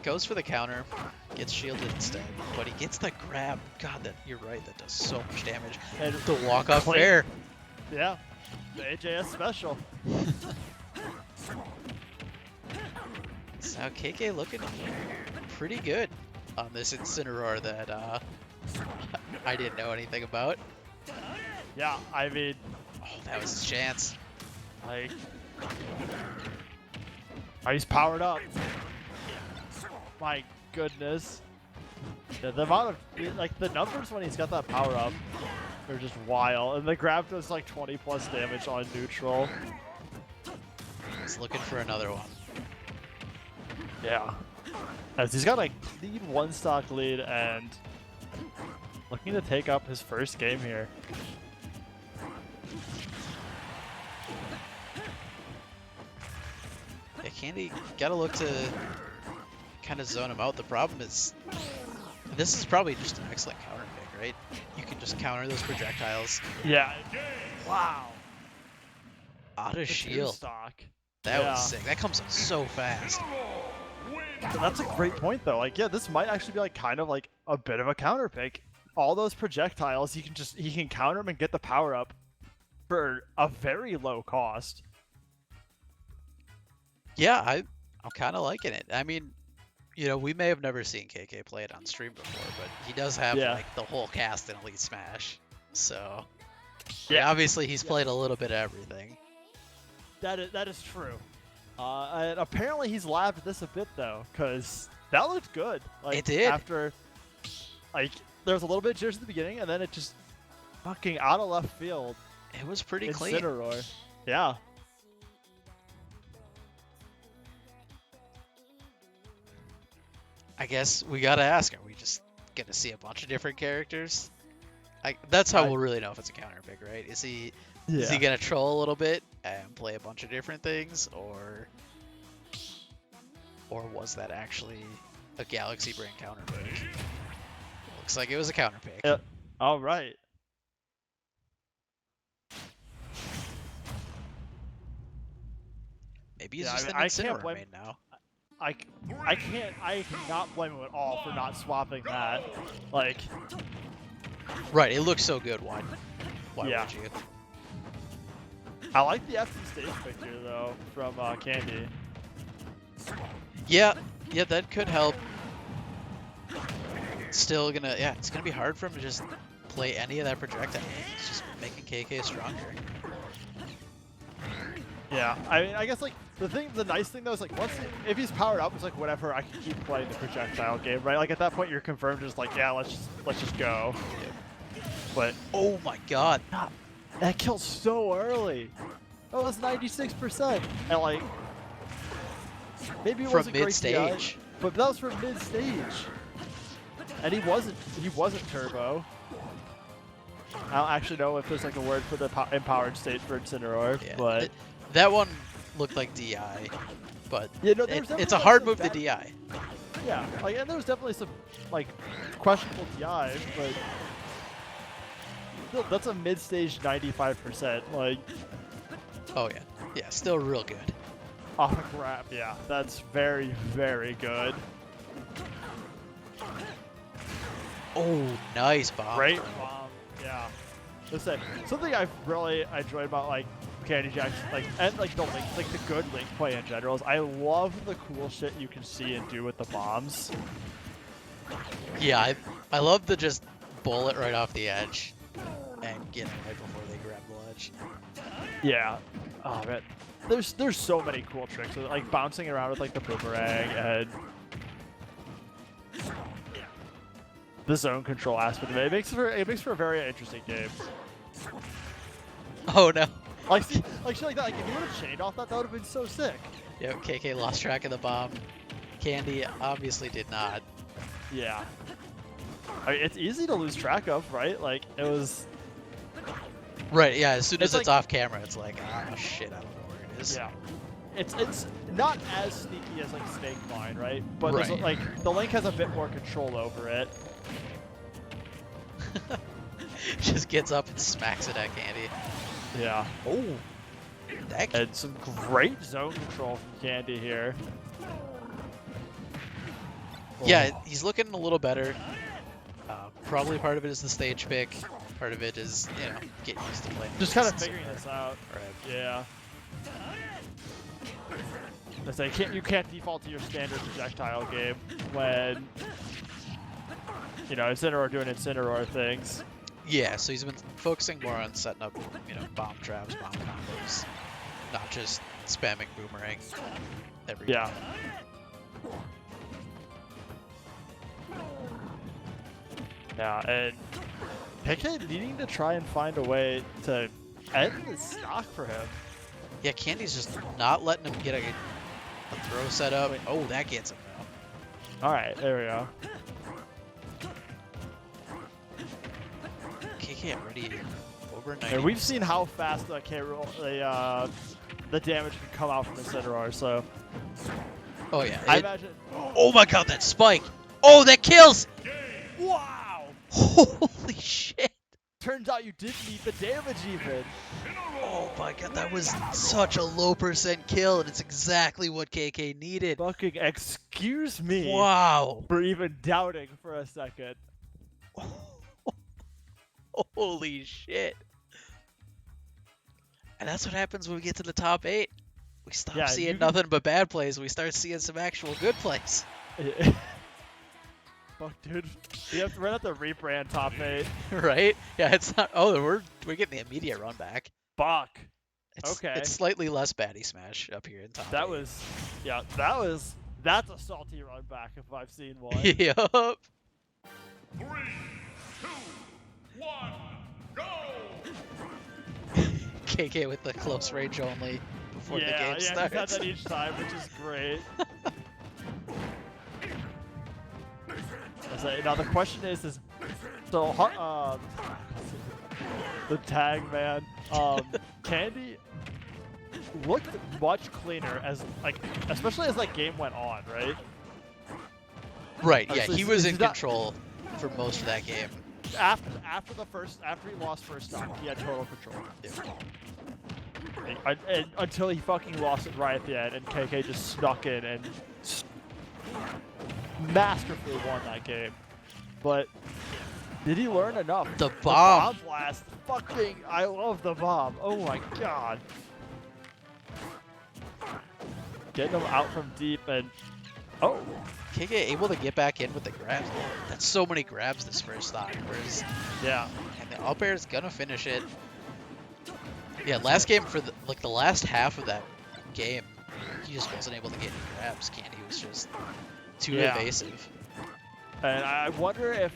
Speaker 2: Goes for the counter, gets shielded instead, but he gets the grab. God, you're right, that does so much damage.
Speaker 1: And
Speaker 2: the walk off fair.
Speaker 1: Yeah, the AJS special.
Speaker 2: So KK looking pretty good on this Incineroar that I didn't know anything about.
Speaker 1: Yeah, I mean,
Speaker 2: oh, that was his chance.
Speaker 1: Like, he's powered up. My goodness. Yeah, the amount of, like, the numbers when he's got that power up are just wild. And the grab does like 20 plus damage on neutral.
Speaker 2: He's looking for another one.
Speaker 1: Yeah. As he's got a clean one stock lead and looking to take up his first game here.
Speaker 2: Yeah, Candy gotta look to kind of zone him out. The problem is, this is probably just an excellent counter pick, right? You can just counter those projectiles.
Speaker 1: Yeah. Wow.
Speaker 2: Out of shield.
Speaker 1: Stock.
Speaker 2: That was sick. That comes up so fast.
Speaker 1: That's a great point, though. Like, yeah, this might actually be like kind of like a bit of a counter pick. All those projectiles, he can counter them and get the power up for a very low cost.
Speaker 2: Yeah, I'm kind of liking it. I mean, you know, we may have never seen KK play it on stream before, but he does have like the whole cast in Elite Smash. So, yeah, obviously he's played a little bit of everything.
Speaker 1: That is true. And apparently he's labbed this a bit though, because that looked good. Like,
Speaker 2: it did.
Speaker 1: After, like, there was a little bit of jitters at the beginning, and then it just fucking out of left field.
Speaker 2: It was pretty clean.
Speaker 1: Incineroar. Yeah.
Speaker 2: I guess we gotta ask, are we just gonna see a bunch of different characters? That's how we'll really know if it's a counter pick, right? Is he gonna troll a little bit and play a bunch of different things, or was that actually a Galaxy Brain counter pick? Looks like it was a counter pick.
Speaker 1: Yeah. All right.
Speaker 2: Maybe he's just an Incineroar main now.
Speaker 1: I cannot blame him at all for not swapping that. Like,
Speaker 2: right, it looks so good. Why would you?
Speaker 1: I like the FC stage picture though from Candy.
Speaker 2: Yeah, that could help. Still gonna, it's gonna be hard for him to just play any of that projectile. It's just making KK stronger.
Speaker 1: Yeah, I mean, I guess like the nice thing though is like if he's powered up, it's like whatever, I can keep playing the projectile game, right? Like at that point, you're confirmed, just like let's just go.
Speaker 2: Yep.
Speaker 1: But
Speaker 2: oh my god,
Speaker 1: that kills so early. That was 96%, and like maybe it wasn't
Speaker 2: mid stage,
Speaker 1: but that was from mid stage, and he wasn't turbo. I don't actually know if there's like a word for the empowered state for Incineroar, but
Speaker 2: that one looked like DI, but it's a hard move to DI.
Speaker 1: Yeah, like, and there was definitely some like questionable DI, but still, that's a mid-stage 95%. Like,
Speaker 2: oh yeah, still real good.
Speaker 1: Off a grab, yeah, that's very, very good.
Speaker 2: Oh, nice bomb.
Speaker 1: Great bomb, yeah. Listen, something I've really enjoyed about like Candy Jack's and like the Link, like the good Link play in general is I love the cool shit you can see and do with the bombs.
Speaker 2: Yeah, I love the just bullet right off the edge. and get him right before they grab the ledge.
Speaker 1: Yeah. Oh man, there's so many cool tricks, like bouncing around with like the boomerang and the zone control aspect of it. It makes for a very interesting game.
Speaker 2: Oh no.
Speaker 1: Like shit like that. Like if you would have chained off that, that would have been so sick.
Speaker 2: Yep, KK lost track of the bomb. Candy obviously did not.
Speaker 1: Yeah. I mean, it's easy to lose track of, right? Like it was.
Speaker 2: Right. Yeah. As soon as it's
Speaker 1: like,
Speaker 2: off camera, it's like, oh shit, I don't know where it is.
Speaker 1: Yeah. It's not as sneaky as like Snake Mine, right? But
Speaker 2: Right.
Speaker 1: there's, like the Link has a bit more control over it.
Speaker 2: Just gets up and smacks it at Candy.
Speaker 1: Yeah. Oh.
Speaker 2: That
Speaker 1: And some great zone control from Candy here.
Speaker 2: Yeah, he's looking a little better. Probably part of it is the stage pick. Part of it is, you know, getting used to playing.
Speaker 1: Just kind of figuring this out.
Speaker 2: Right.
Speaker 1: Yeah. I say you can't default to your standard projectile game when you know Incineroar doing Incineroar things.
Speaker 2: Yeah, so he's been focusing more on setting up, you know, bomb traps, bomb combos, not just spamming boomerang every
Speaker 1: Yeah. Yeah, and KK needing to try and find a way to end the stock for him.
Speaker 2: Yeah, Candy's just not letting him get a throw set up. Oh, that gets him now.
Speaker 1: All right, there we go.
Speaker 2: KK already over 90.
Speaker 1: And we've seen how fast the the damage can come out from Incineroar, so
Speaker 2: Oh yeah.
Speaker 1: I imagine.
Speaker 2: Oh my god, that spike! Oh, that kills!
Speaker 1: Wow!
Speaker 2: Holy shit!
Speaker 1: Turns out you didn't need the damage even.
Speaker 2: Oh my god, that was such a low percent kill, and it's exactly what KK needed.
Speaker 1: Fucking excuse me.
Speaker 2: Wow!
Speaker 1: For even doubting for a second.
Speaker 2: Holy shit! And that's what happens when we get to the top 8. We stop seeing nothing but bad plays. We start seeing some actual good plays.
Speaker 1: Fuck, dude. We have to run out the rebrand top 8.
Speaker 2: Right? Yeah, it's not. Oh, we're getting the immediate run back.
Speaker 1: Fuck.
Speaker 2: It's,
Speaker 1: Okay.
Speaker 2: It's slightly less Baddy Smash up here in top.
Speaker 1: That
Speaker 2: 8.
Speaker 1: was, yeah, that's a salty run back if I've seen one.
Speaker 2: Yup.
Speaker 3: 3, 2, 1, go!
Speaker 2: KK with the close range only before the game
Speaker 1: Yeah,
Speaker 2: starts.
Speaker 1: he's had that each time, which is great. Now the question is so the tag man, Candy looked much cleaner as especially as game went on, right?
Speaker 2: Right. Yeah,
Speaker 1: So
Speaker 2: he was in
Speaker 1: he's not-
Speaker 2: control for most of that game.
Speaker 1: After he lost first stock, he had total control. And until he fucking lost it right at the end, and KK just snuck in and masterfully won that game. But did he learn enough?
Speaker 2: The bomb.
Speaker 1: The bomb blast. Fucking, I love the bomb. Oh my god. Getting him out from deep and oh.
Speaker 2: KK able to get back in with the grabs. That's so many grabs this first stock. Whereas,
Speaker 1: Yeah.
Speaker 2: and the up air is gonna finish it. Yeah, last game for the last half of that game, he just wasn't able to get any grabs. Candy was just too evasive.
Speaker 1: And I wonder if,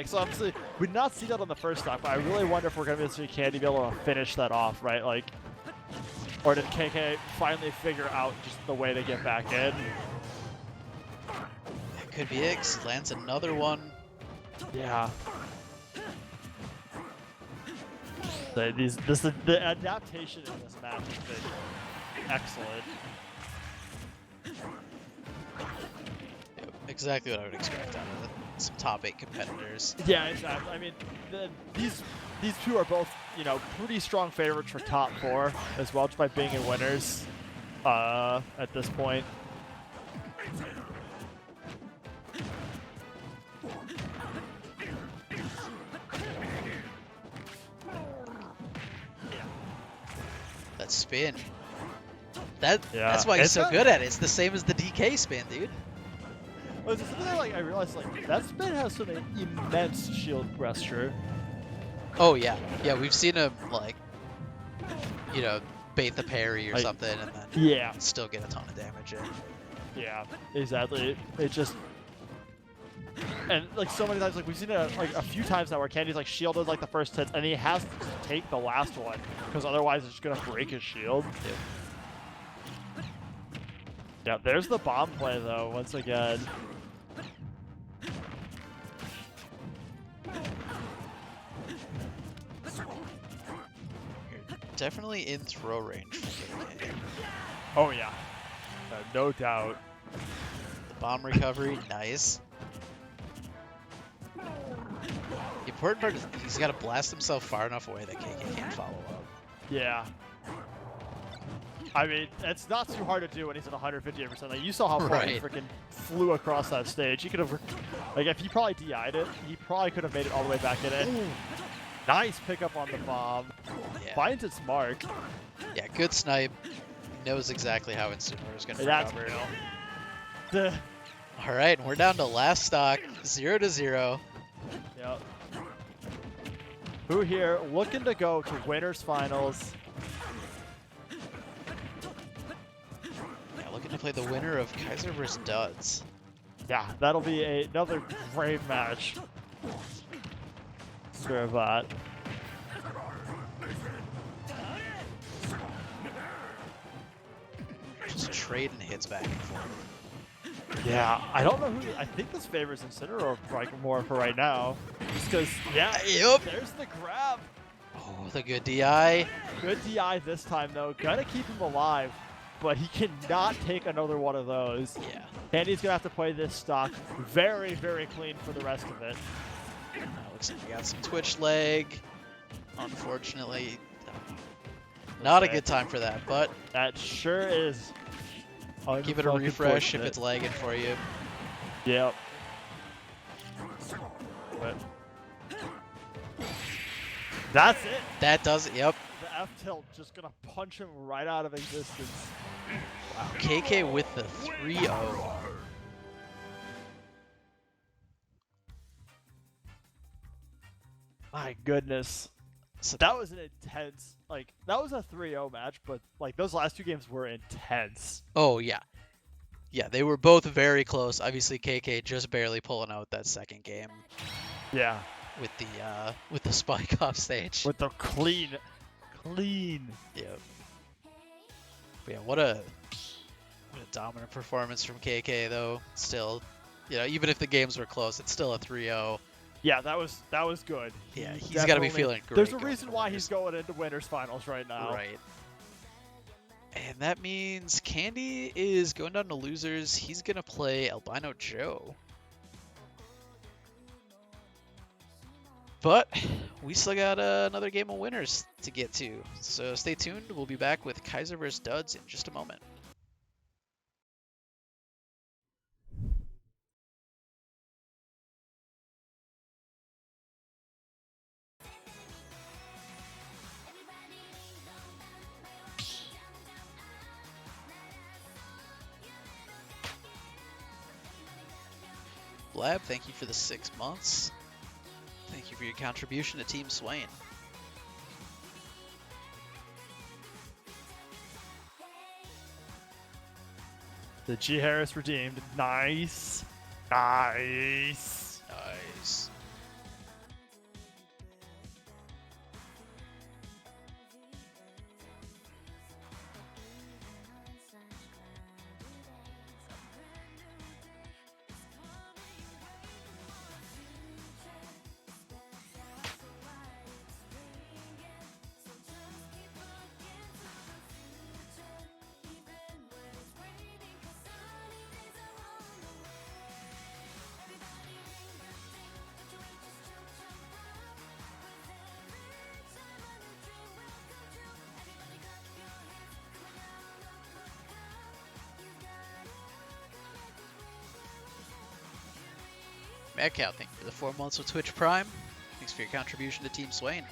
Speaker 1: so obviously we did not see that on the first stock, but I really wonder if we're gonna be able to see Candy be able to finish that off, right? Or did KK finally figure out just the way to get back in?
Speaker 2: That could be it. 'Cause he lands another one.
Speaker 1: Yeah. The adaptation in this match has been excellent.
Speaker 2: Yep, exactly what I would expect out of some top 8 competitors.
Speaker 1: Yeah, exactly. I mean, these two are both, pretty strong favorites for top 4 as well, just by being in winners at this point.
Speaker 2: That spin. That's why he's so good at it. It's the same as the DK spin, dude.
Speaker 1: Well, it's something I realized that spin has some immense shield gesture.
Speaker 2: Oh yeah, yeah. We've seen him like, you know, bait the parry or
Speaker 1: Like,
Speaker 2: something, and then
Speaker 1: Yeah,
Speaker 2: still get a ton of damage in.
Speaker 1: yeah, exactly. It just and like so many times, like we've seen it like a few times now where Candy's like shielded like the first hits, and he has to take the last one because otherwise it's just gonna break his shield. Yeah, there's the bomb play though. Once again.
Speaker 2: You're definitely in throw range for KK.
Speaker 1: Oh yeah, no doubt.
Speaker 2: The bomb recovery, nice. The important part is he's got to blast himself far enough away that KK can't follow up.
Speaker 1: Yeah. I mean, it's not too hard to do when he's at 158%. Like, you saw how far he
Speaker 2: Right.
Speaker 1: freaking flew across that stage. He could have, like, if he probably DI'd it, he probably could have made it all the way back in it. Nice pickup on the bomb.
Speaker 2: Yeah.
Speaker 1: Finds its mark.
Speaker 2: Yeah, good snipe. He knows exactly how Incineroar is going to
Speaker 1: That's
Speaker 2: recover.
Speaker 1: the.
Speaker 2: All right, we're down to last stock, 0-0.
Speaker 1: Yep. Who here looking to go to winners finals?
Speaker 2: Yeah, looking to play the winner of Kaiser vs. Duds.
Speaker 1: Yeah, that'll be another great match. Sure of that.
Speaker 2: Just trading hits back and forth.
Speaker 1: Yeah, I don't know who. I think this favors Incineroar like more for right now. Just because, yeah,
Speaker 2: Yep.
Speaker 1: there's the grab.
Speaker 2: Oh, the good DI.
Speaker 1: Good DI this time, though. Gotta keep him alive, but he cannot take another one of those.
Speaker 2: Yeah.
Speaker 1: Candy's gonna have to play this stock very, very clean for the rest of it.
Speaker 2: Looks like we got some Twitch leg. Unfortunately, not a good time for that, but
Speaker 1: That sure is.
Speaker 2: give it a refresh if
Speaker 1: unfortunate.
Speaker 2: it's lagging for you.
Speaker 1: Yep. But that's it.
Speaker 2: That does it, yep.
Speaker 1: The F tilt just gonna punch him right out of existence.
Speaker 2: Wow, KK with the 3-0.
Speaker 1: My goodness.
Speaker 2: So
Speaker 1: That was an intense, like, that was a 3-0 match, but, like, those last two games were intense.
Speaker 2: oh, yeah. Yeah, they were both very close. Obviously, KK just barely pulling out that second game
Speaker 1: Yeah.
Speaker 2: with the spike off stage.
Speaker 1: With the clean.
Speaker 2: Yep. But yeah, what a dominant performance from KK though. Still, you know, even if the games were close, it's still a 3-0.
Speaker 1: Yeah, that was good.
Speaker 2: Yeah,
Speaker 1: He
Speaker 2: he's got to be
Speaker 1: definitely-
Speaker 2: feeling great.
Speaker 1: There's a
Speaker 2: going
Speaker 1: reason
Speaker 2: to
Speaker 1: why
Speaker 2: winners.
Speaker 1: he's going into winners finals right now.
Speaker 2: Right. And that means Candy is going down to losers. He's going to play Albino Joe. But we still got another game of winners to get to. So stay tuned. We'll be back with Kaiser vs. Duds in just a moment. Blab, thank you for the 6 months. Thank you for your contribution to Team Swain.
Speaker 1: The G Harris redeemed. Nice. Nice.
Speaker 2: Nice. Madcow, thank you for the 4 months with Twitch Prime. Thanks for your contribution to Team Swain.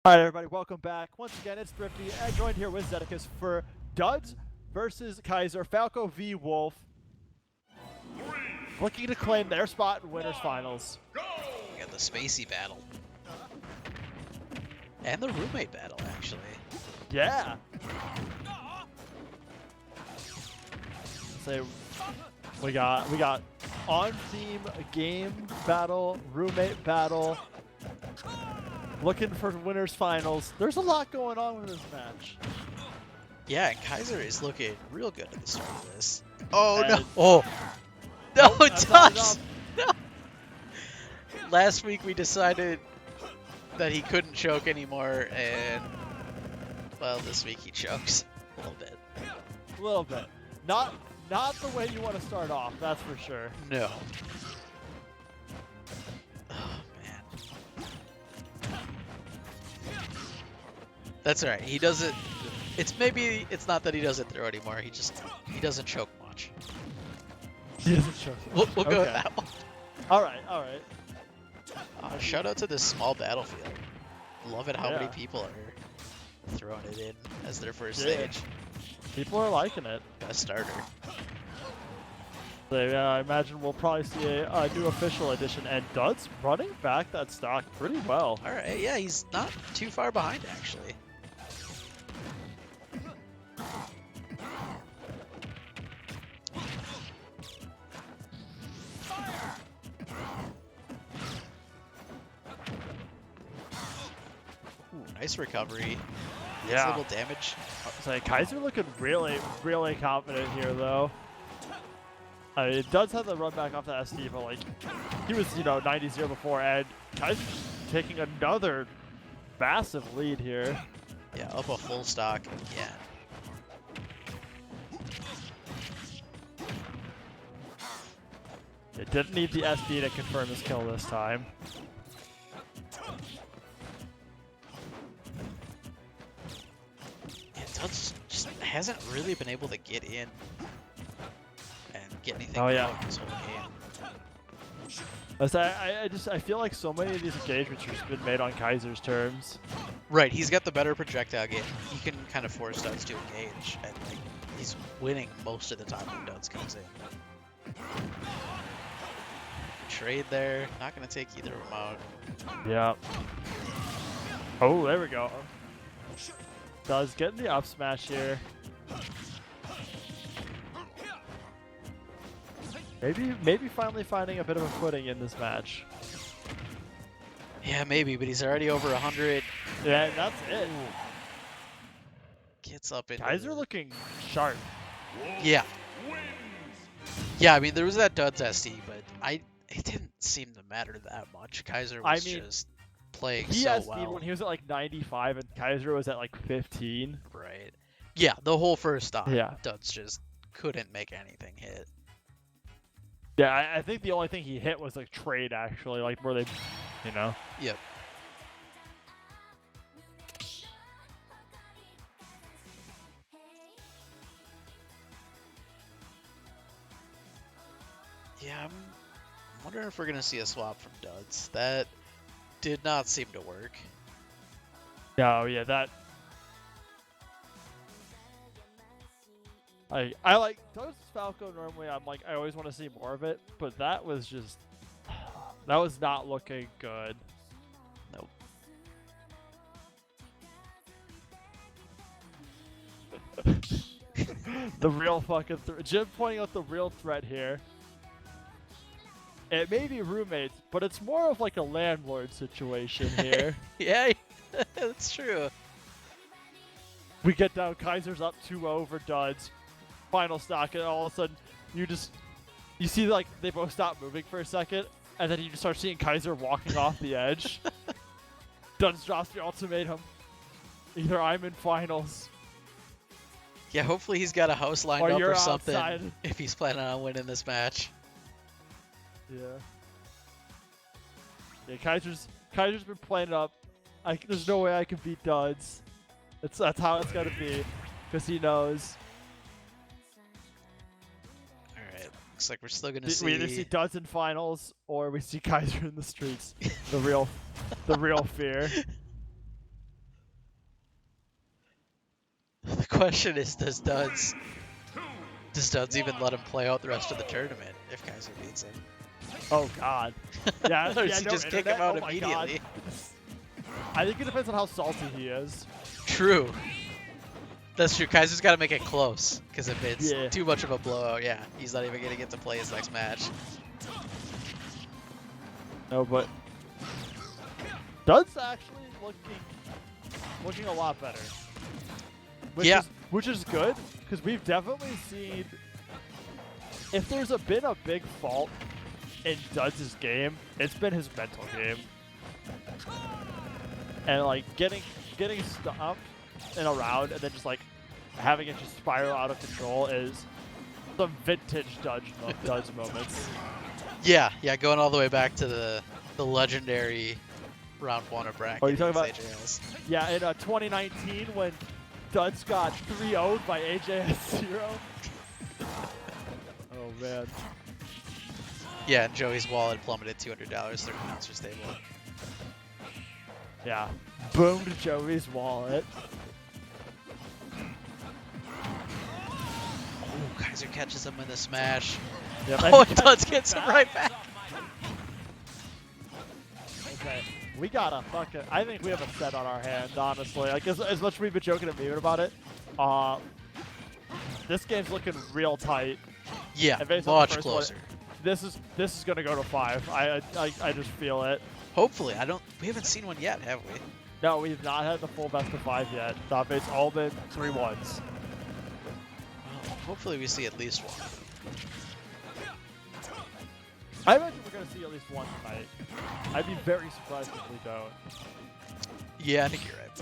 Speaker 1: All right, everybody, welcome back. Once again, it's Thrifty, and joined here with Zedicus for Duds versus Kaiser, Falco v Wolf. Looking to claim their spot in winners finals.
Speaker 2: We got the spacey battle. And the roommate battle, actually.
Speaker 1: Yeah. So we got on-theme game battle, roommate battle. Looking for winners finals. There's a lot going on with this match.
Speaker 2: Yeah, and Kaiser is looking real good at the start of this. Oh,
Speaker 1: And
Speaker 2: no. Oh. No,
Speaker 1: nope,
Speaker 2: it
Speaker 1: that's not
Speaker 2: does.
Speaker 1: enough.
Speaker 2: No. Last week we decided that he couldn't choke anymore, and, well, this week he chokes a little bit.
Speaker 1: A little bit. Not the way you want to start off, that's for sure.
Speaker 2: No. Oh, man. That's alright. He doesn't... It's not that he doesn't throw anymore. He doesn't choke much.
Speaker 1: He doesn't choke.
Speaker 2: We'll go with that one.
Speaker 1: All right.
Speaker 2: Shout out to this small battlefield. Love it how many
Speaker 1: Yeah.
Speaker 2: people are throwing it in as their first
Speaker 1: Yeah.
Speaker 2: stage.
Speaker 1: People are liking it.
Speaker 2: Best starter.
Speaker 1: So, I imagine we'll probably see a new official edition, and Duds running back that stock pretty well.
Speaker 2: Alright, yeah, he's not too far behind, actually. Ooh, nice recovery. Nice
Speaker 1: Yeah.
Speaker 2: little damage.
Speaker 1: So Kaiser looking really confident here, though. It does have the run back off the SD, but like he was 90-0 before, and Kaiser's taking another massive lead here.
Speaker 2: Yeah, up a full stock again.
Speaker 1: It didn't need the SD to confirm his kill this time.
Speaker 2: Yeah, Duds just hasn't really been able to get in and get anything
Speaker 1: Oh, yeah.
Speaker 2: going this whole game.
Speaker 1: I feel like so many of these engagements have just been made on Kaiser's terms.
Speaker 2: Right, he's got the better projectile game. He can kind of force Duds to engage, and like, he's winning most of the time when Duds comes in. Trade there, not going to take either of them out.
Speaker 1: Yeah. Oh, there we go. Does get the up smash here. Maybe finally finding a bit of a footing in this match.
Speaker 2: Yeah, maybe, but he's already over 100.
Speaker 1: Yeah, that's it.
Speaker 2: Gets up in.
Speaker 1: Kaiser looking sharp.
Speaker 2: Yeah. Yeah, I mean, there was that Duds SD, but it didn't seem to matter that much. Kaiser was just playing
Speaker 1: He
Speaker 2: so
Speaker 1: had speed
Speaker 2: well.
Speaker 1: when he was at like 95 and Kaiser was at like 15.
Speaker 2: Right. Yeah, the whole first stop,
Speaker 1: Yeah.
Speaker 2: Duds just couldn't make anything hit.
Speaker 1: Yeah, I think the only thing he hit was like trade actually, like where they,
Speaker 2: Yep. Yeah, I'm wondering if we're going to see a swap from Duds. That did not seem to work.
Speaker 1: Yeah, oh yeah, that. I like Doug's Falco normally. I always want to see more of it, but that was just that was not looking good.
Speaker 2: Nope.
Speaker 1: The real fucking Jim pointing out the real threat here. It may be roommates, but it's more of like a landlord situation here.
Speaker 2: Yeah, that's true.
Speaker 1: We get down, Kaiser's up 2-0 for Duds. Final stock, and all of a sudden, you see like they both stop moving for a second, and then you just start seeing Kaiser walking off the edge. Duds drops the ultimatum. Either I'm in finals,
Speaker 2: Yeah, hopefully he's got a house lined
Speaker 1: or
Speaker 2: up
Speaker 1: you're
Speaker 2: or something
Speaker 1: outside.
Speaker 2: if he's planning on winning this match.
Speaker 1: Yeah, Kaiser's been playing it up. There's no way I can beat Duds. That's how it's gotta be, because he knows.
Speaker 2: Alright, looks like we're still gonna see.
Speaker 1: We either see Duds in finals or we see Kaiser in the streets. The real fear.
Speaker 2: The question is, does Duds even let him play out the rest of the tournament if Kaiser beats him?
Speaker 1: Oh God. Yeah.
Speaker 2: Or does
Speaker 1: yeah,
Speaker 2: he
Speaker 1: no
Speaker 2: just kick
Speaker 1: internet?
Speaker 2: him out
Speaker 1: Oh my God.
Speaker 2: immediately?
Speaker 1: I think it depends on how salty he is.
Speaker 2: True. That's true. Kaiser's got to make it close, because if it's
Speaker 1: Yeah.
Speaker 2: too much of a blowout, yeah, he's not even going to get to play his next match.
Speaker 1: No, but Dud's actually looking a lot better. Which is good, because we've definitely seen, if there's been a big fault in Dud's game, it's been his mental game. And like getting stopped in a round and then just like having it just spiral out of control is some vintage Dud's moments.
Speaker 2: Yeah, going all the way back to the legendary round 1 of bracket.
Speaker 1: Oh, you talking about?
Speaker 2: AJS.
Speaker 1: Yeah, in 2019 when Duds got 3-0'd by AJS 0. Oh man.
Speaker 2: Yeah, and Joey's wallet plummeted $200 through announcer's table.
Speaker 1: Yeah. Boomed Joey's wallet.
Speaker 2: Ooh, Kaiser catches him in the smash.
Speaker 1: Yep,
Speaker 2: Oh, and Duds gets him right back.
Speaker 1: Okay. We got a fucking. I think we have a set on our hand, honestly. Like as much as we've been joking and memeing about it, this game's looking real tight.
Speaker 2: Yeah,
Speaker 1: And based on the
Speaker 2: much
Speaker 1: first
Speaker 2: closer.
Speaker 1: one, this is gonna go to 5. I just feel it.
Speaker 2: Hopefully, we haven't seen one yet, have we?
Speaker 1: No, we've not had the full best of 5 yet. It's all been 3-1s.
Speaker 2: Well, hopefully we see at least one.
Speaker 1: I imagine we're gonna see at least one tonight. I'd be very surprised if we don't.
Speaker 2: Yeah, I think you're right.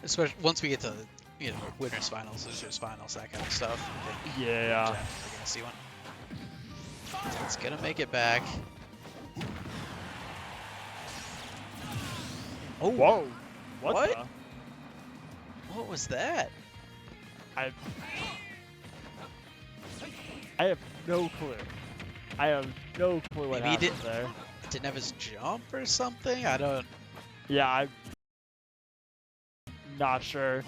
Speaker 2: Especially once we get to, winners finals, losers finals, that kind of stuff. I think
Speaker 1: Yeah.
Speaker 2: we're gonna see one. It's gonna make it back. Oh,
Speaker 1: Whoa. What?
Speaker 2: What?
Speaker 1: the?
Speaker 2: what was that?
Speaker 1: I have no clue. I have no clue what
Speaker 2: Maybe he
Speaker 1: happened there.
Speaker 2: Didn't have his jump or something? I don't.
Speaker 1: Yeah, I'm not sure.